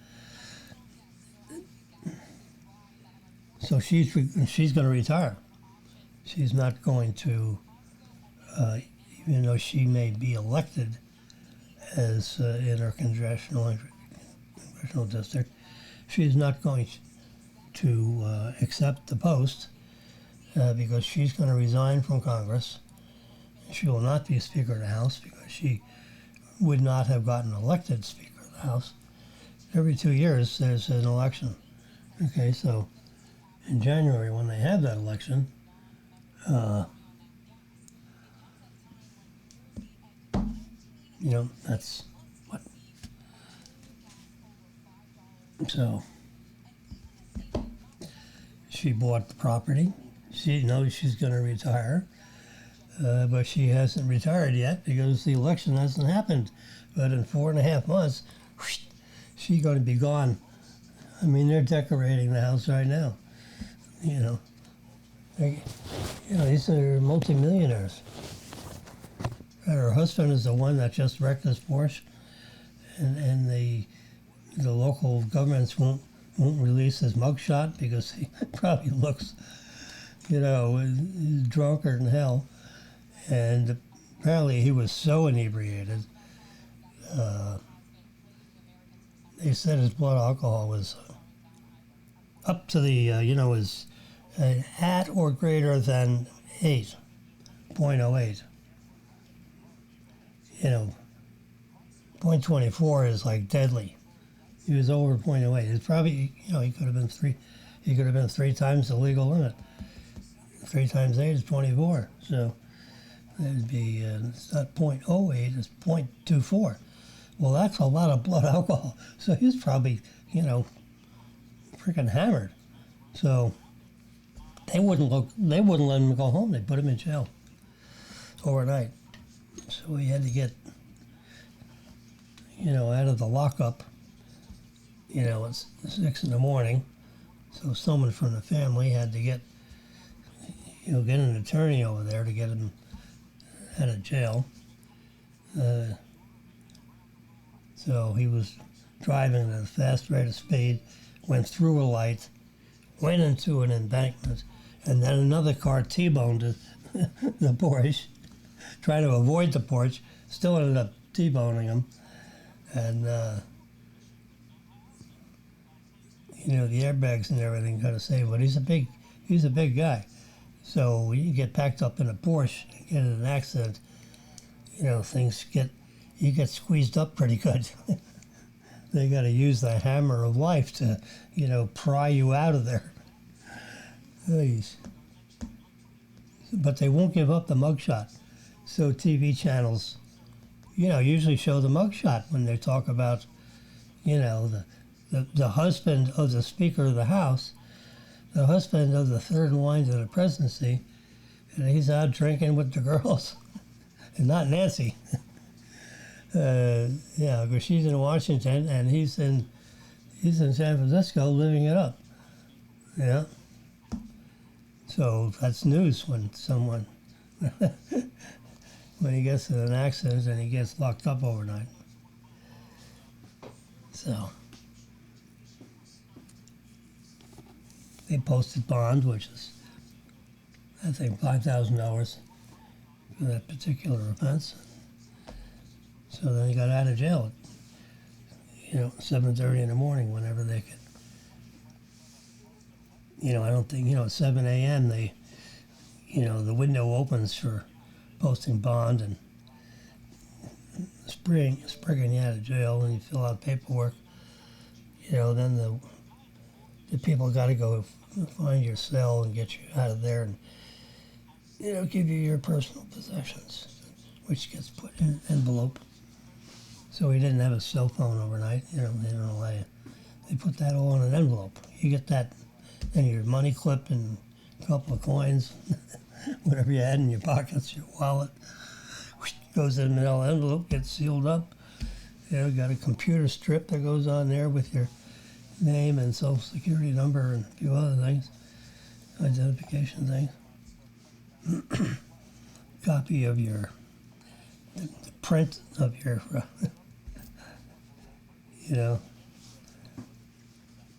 [SPEAKER 5] So she's going to retire. She's not going to, even though she may be elected as in her congressional district, she's not going to accept the post because she's going to resign from Congress. She will not be Speaker of the House because she would not have gotten elected Speaker of the House. Every 2 years there's an election. Okay, so in January when they have that election, that's what. So she bought the property. She knows she's going to retire, but she hasn't retired yet because the election hasn't happened. But in 4.5 months, she's going to be gone. I mean, they're decorating the house right now. These are multimillionaires. And her husband is the one that just wrecked his Porsche, and the local governments won't release his mugshot because he probably looks, drunker than hell. And apparently he was so inebriated. They said his blood alcohol was up to the, was at or greater than 8.08. 0.24 is like deadly. He was over 0.08. It's probably, he could have been three times the legal limit. 3 times 8 is 24. So it'd be, it's not 0.08, it's 0.24. Well, that's a lot of blood alcohol. So he's probably, freaking hammered. So they wouldn't let him go home. They put him in jail overnight. So he had to get, out of the lockup, at 6 in the morning. So someone from the family had to get an attorney over there to get him out of jail. So he was driving at a fast rate of speed, went through a light, went into an embankment, and then another car T-boned the Porsche, trying to avoid the Porsche, still ended up T-boning him. And, the airbags and everything got to save, but he's a big guy. So when you get packed up in a Porsche and get in an accident, you get squeezed up pretty good. They got to use the hammer of life to, pry you out of there. Jeez. But they won't give up the mugshot. So TV channels, usually show the mugshot when they talk about, the husband of the Speaker of the House, the husband of the third in line to the presidency, and he's out drinking with the girls, and not Nancy. Because she's in Washington and he's in San Francisco living it up. Yeah. So that's news when someone when he gets in an accident and he gets locked up overnight. So they posted bond, which is I think $5,000 for that particular offense. So then he got out of jail at, 7:30 in the morning, whenever they could. I don't think, at 7 a.m. they, the window opens for posting bond and springing you out of jail, and you fill out paperwork. Then the people got to go find your cell and get you out of there and, give you your personal possessions, which gets put in an envelope. So he didn't have a cell phone overnight. They don't allow you. They put that all in an envelope. You get that and your money clip and a couple of coins, whatever you had in your pockets, your wallet, goes in the middle envelope, gets sealed up. You know, got a computer strip that goes on there with your name and social security number and a few other things, identification things. Copy of the print of your, you know,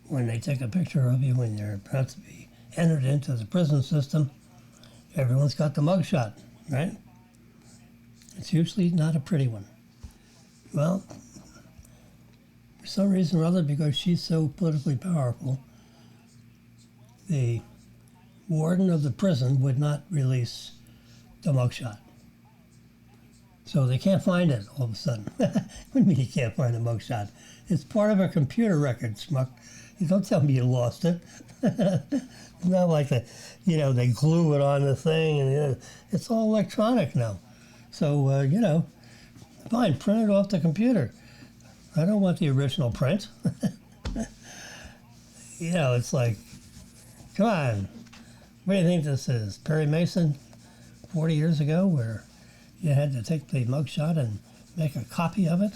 [SPEAKER 5] when they take a picture of you when you're about to be entered into the prison system, everyone's got the mugshot, right? It's usually not a pretty one. Well, for some reason or other, because she's so politically powerful, the warden of the prison would not release the mugshot. So they can't find it all of a sudden. What do you mean you can't find the mugshot? It's part of a computer record, schmuck. You don't tell me you lost it. It's not like they glue it on the thing, and it's all electronic now. So, fine, print it off the computer. I don't want the original print. It's like, come on. What do you think this is? Perry Mason, 40 years ago, where you had to take the mugshot and make a copy of it?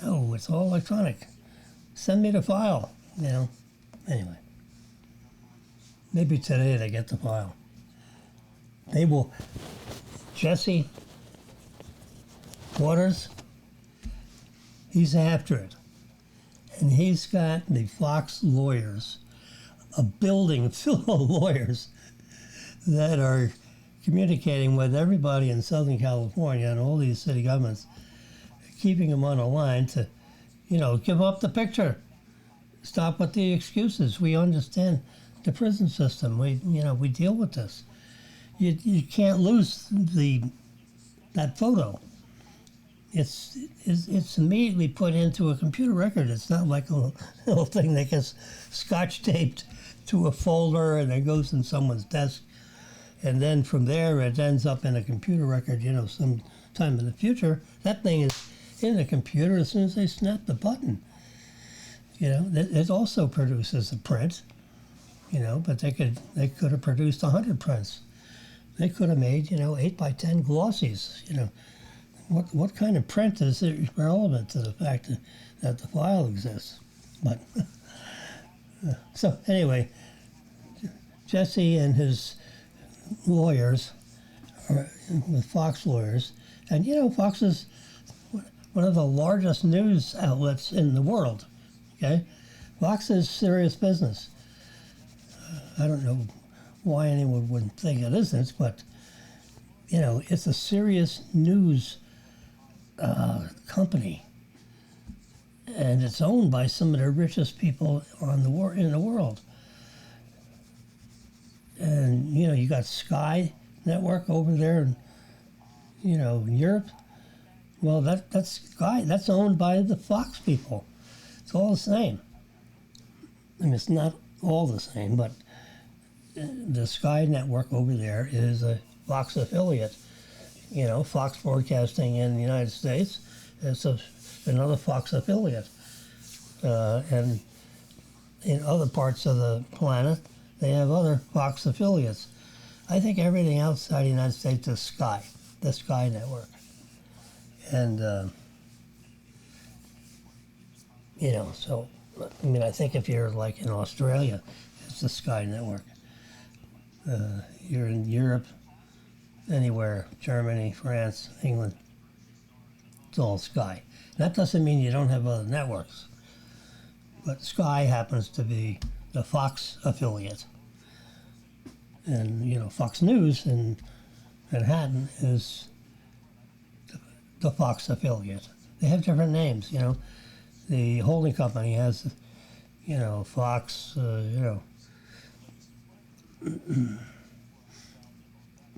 [SPEAKER 5] No, it's all electronic. Send me the file, Anyway. Maybe today they get the file. They will. Jesse Waters, he's after it. And he's got the Fox lawyers, a building full of lawyers that are communicating with everybody in Southern California and all these city governments, keeping them on a line to, give up the picture. Stop with the excuses. We understand the prison system. We deal with this. You can't lose that photo. It's immediately put into a computer record. It's not like a little thing that gets scotch taped to a folder and then goes in someone's desk, and then from there it ends up in a computer record. Sometime in the future, that thing is in the computer as soon as they snap the button. It also produces a print. But they could have produced 100 prints. They could have made 8 by 10 glossies. What kind of print is relevant to the fact that the file exists? But so anyway, Jesse and his lawyers, with Fox lawyers, and Fox is one of the largest news outlets in the world. Okay, Fox is serious business. I don't know why anyone wouldn't think it isn't, but it's a serious news company, and it's owned by some of the richest people in the world. And you got Sky Network over there, in Europe. Well, that's Sky. That's owned by the Fox people. It's all the same. I mean, it's not all the same, but the Sky Network over there is a Fox affiliate. Fox Broadcasting in the United States is another Fox affiliate. And in other parts of the planet, they have other Fox affiliates. I think everything outside the United States is Sky, the Sky Network. And, so, I think if you're like in Australia, it's the Sky Network. You're in Europe, anywhere, Germany, France, England, it's all Sky. That doesn't mean you don't have other networks, but Sky happens to be the Fox affiliate. And, Fox News in Manhattan is the Fox affiliate. They have different names, The holding company has, Fox,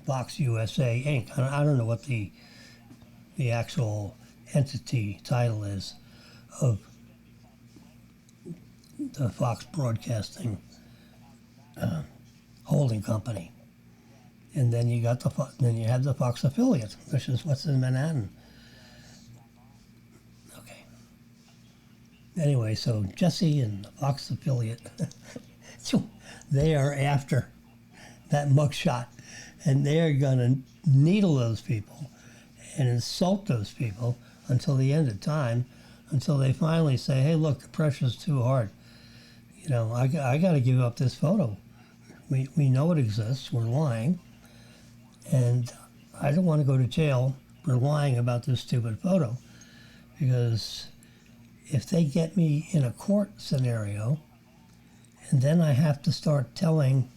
[SPEAKER 5] Fox USA Inc. I don't know what the actual entity title is of the Fox Broadcasting holding company. And then you got then you have the Fox affiliate, which is what's in Manhattan. Okay. Anyway, so Jesse and the Fox affiliate, they are after that mugshot, and they are going to needle those people and insult those people until the end of time, until they finally say, hey, look, the pressure's too hard. You know, I got to give up this photo. We know it exists. We're lying. And I don't want to go to jail for lying about this stupid photo, because if they get me in a court scenario and then I have to start telling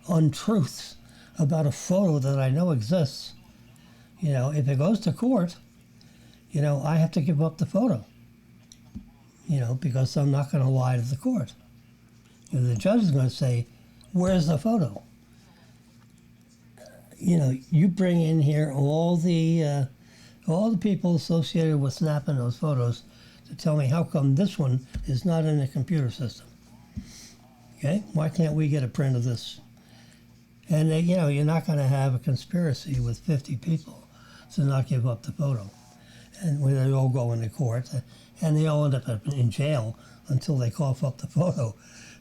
[SPEAKER 5] untruths about a photo that I know exists, you know, if it goes to court, you know, I have to give up the photo, you know, because I'm not going to lie to the court. You know, the judge is going to say, where's the photo? You know, you bring in here all the people associated with snapping those photos to tell me how come this one is not in the computer system. Okay, why can't we get a print of this? And you know, you're not going to have a conspiracy with 50 people to not give up the photo, and when they all go into court, and they all end up in jail until they cough up the photo,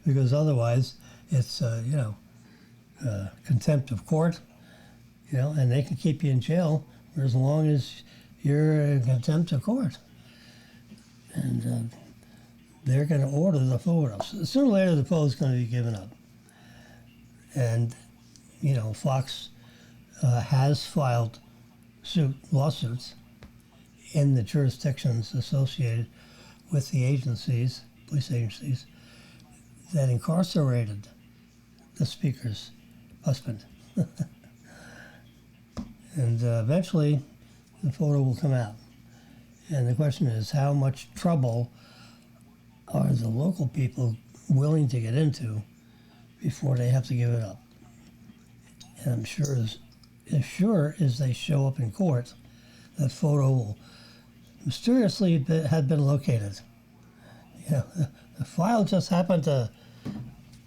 [SPEAKER 5] because otherwise it's you know, contempt of court. You know, and they can keep you in jail for as long as you're in contempt of court. And they're going to order the photos. Sooner or later, the photo's going to be given up. And, you know, Fox has filed lawsuits in the jurisdictions associated with the agencies, police agencies, that incarcerated the speaker's husband. And eventually, the photo will come out. And the question is, how much trouble are the local people willing to get into before they have to give it up? And I'm sure as sure as they show up in court, that photo will mysteriously have been located. You know, the file just happened to,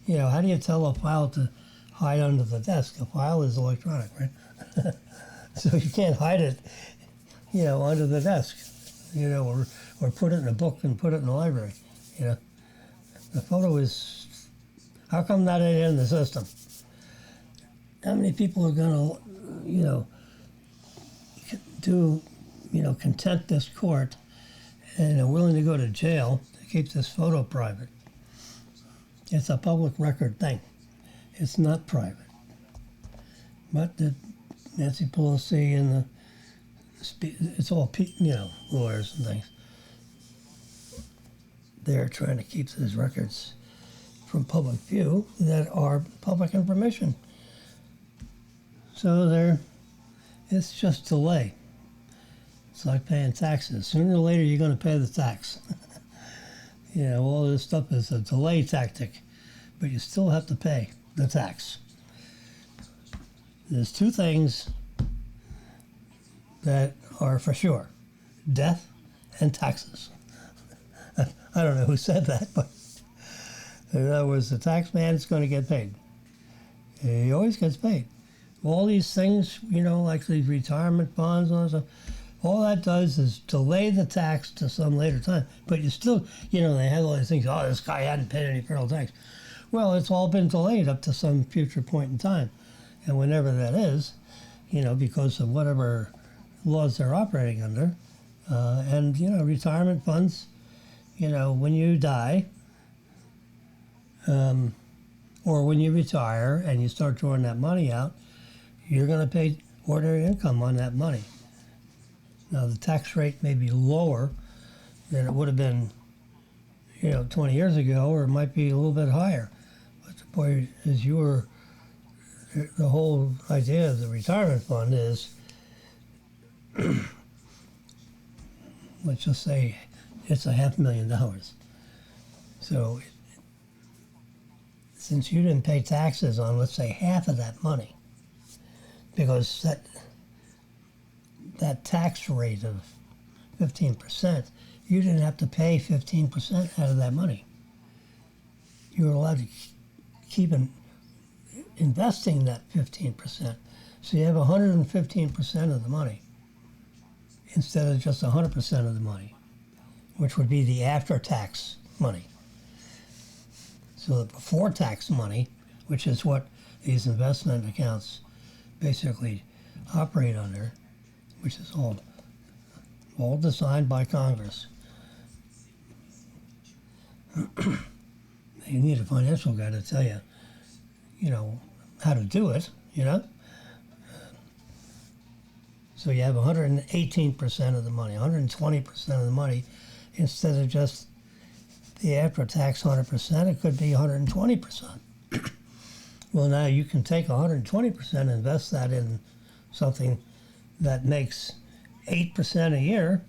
[SPEAKER 5] you know, how do you tell a file to hide under the desk? A file is electronic, right? So you can't hide it, you know, under the desk, you know, or put it in a book and put it in the library, you know. The photo is, how come that ain't in the system? How many people are going to, you know, content this court and are willing to go to jail to keep this photo private? It's a public record thing. It's not private. But the Nancy Pelosi and it's all, you know, lawyers and things. They're trying to keep those records from public view that are public information. So it's just delay. It's like paying taxes. Sooner or later, you're going to pay the tax. You know, all this stuff is a delay tactic, but you still have to pay the tax. There's two things that are for sure: death and taxes. I don't know who said that, but in other words, the tax man is going to get paid. He always gets paid. All these things, you know, like these retirement bonds and all that stuff, all that does is delay the tax to some later time. But you still, you know, they had all these things, oh, this guy hadn't paid any federal tax. Well, it's all been delayed up to some future point in time. And whenever that is, you know, because of whatever laws they're operating under, and, you know, retirement funds, you know, when you die, or when you retire and you start drawing that money out, you're going to pay ordinary income on that money. Now, the tax rate may be lower than it would have been, you know, 20 years ago, or it might be a little bit higher. But the point is, the whole idea of the retirement fund is, let's just say it's $500,000. So since you didn't pay taxes on, let's say, half of that money, because that tax rate of 15%, you didn't have to pay 15% out of that money. You were allowed to keep investing that 15%. So you have 115% of the money instead of just 100% of the money, which would be the after-tax money. So the before-tax money which is what these investment accounts basically operate under, which is all designed by Congress. You need a financial guy to tell you, how to do it, So you have 118% of the money, 120% of the money, instead of just the after-tax 100%, it could be 120%. Well, now you can take 120% and invest that in something that makes 8% a year.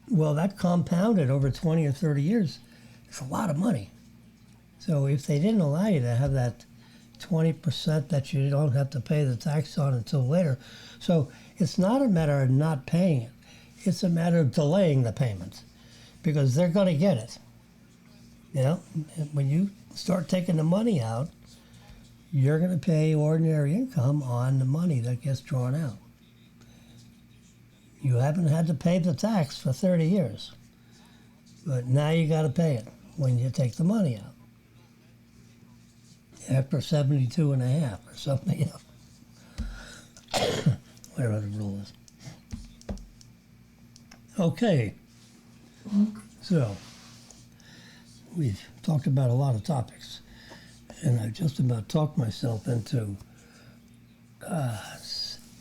[SPEAKER 5] Well, that compounded over 20 or 30 years, it's a lot of money. So if they didn't allow you to have that 20% that you don't have to pay the tax on until later, so it's not a matter of not paying it. It's a matter of delaying the payment because they're going to get it. When you start taking the money out, you're going to pay ordinary income on the money that gets drawn out. You haven't had to pay the tax for 30 years, but now you got to pay it when you take the money out. After 72 and a half or something, whatever the rule is. Okay, so we've talked about a lot of topics, and I just about talked myself into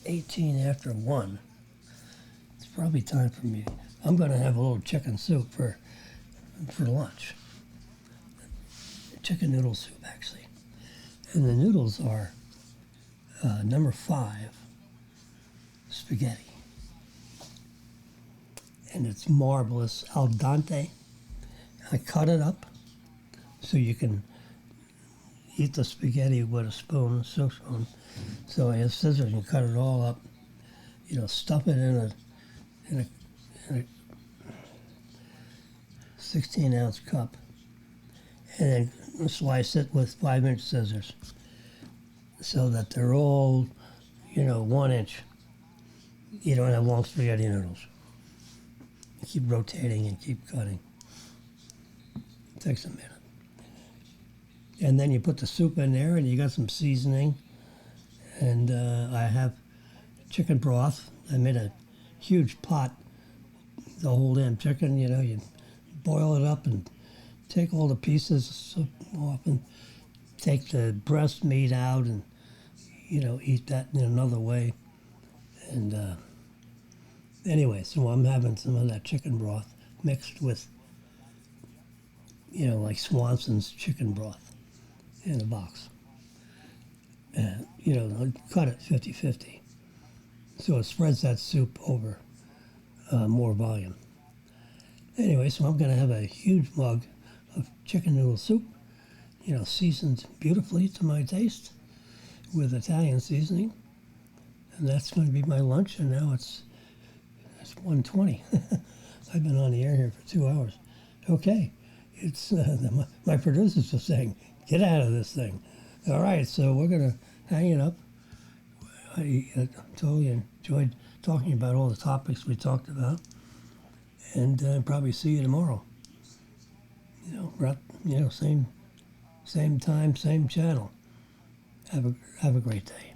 [SPEAKER 5] 18 after 1. It's probably time for me. I'm going to have a little chicken soup for lunch. Chicken noodle soup, actually. And the noodles are number 5, spaghetti. And it's marvelous al dente. I cut it up so you can eat the spaghetti with a spoon, soup spoon. So I have scissors and cut it all up. Stuff it in a 16-ounce cup, and then slice it with 5-inch scissors so that they're all, 1 inch. You don't have long spaghetti noodles. You keep rotating and keep cutting. It takes a minute. And then you put the soup in there and you got some seasoning. And I have chicken broth. I made a huge pot, the whole damn chicken, you boil it up and take all the pieces off and take the breast meat out and, eat that in another way. And anyway, so I'm having some of that chicken broth mixed with, like Swanson's chicken broth in a box. And, cut it 50-50. So it spreads that soup over more volume. Anyway, so I'm going to have a huge mug of chicken noodle soup, seasoned beautifully to my taste with Italian seasoning. And that's going to be my lunch, and now it's 1:20. I've been on the air here for 2 hours. Okay, it's my producers are saying, get out of this thing. All right, so we're going to hang it up. I totally enjoyed talking about all the topics we talked about, and probably see you tomorrow. Same time, same channel. Have a great day.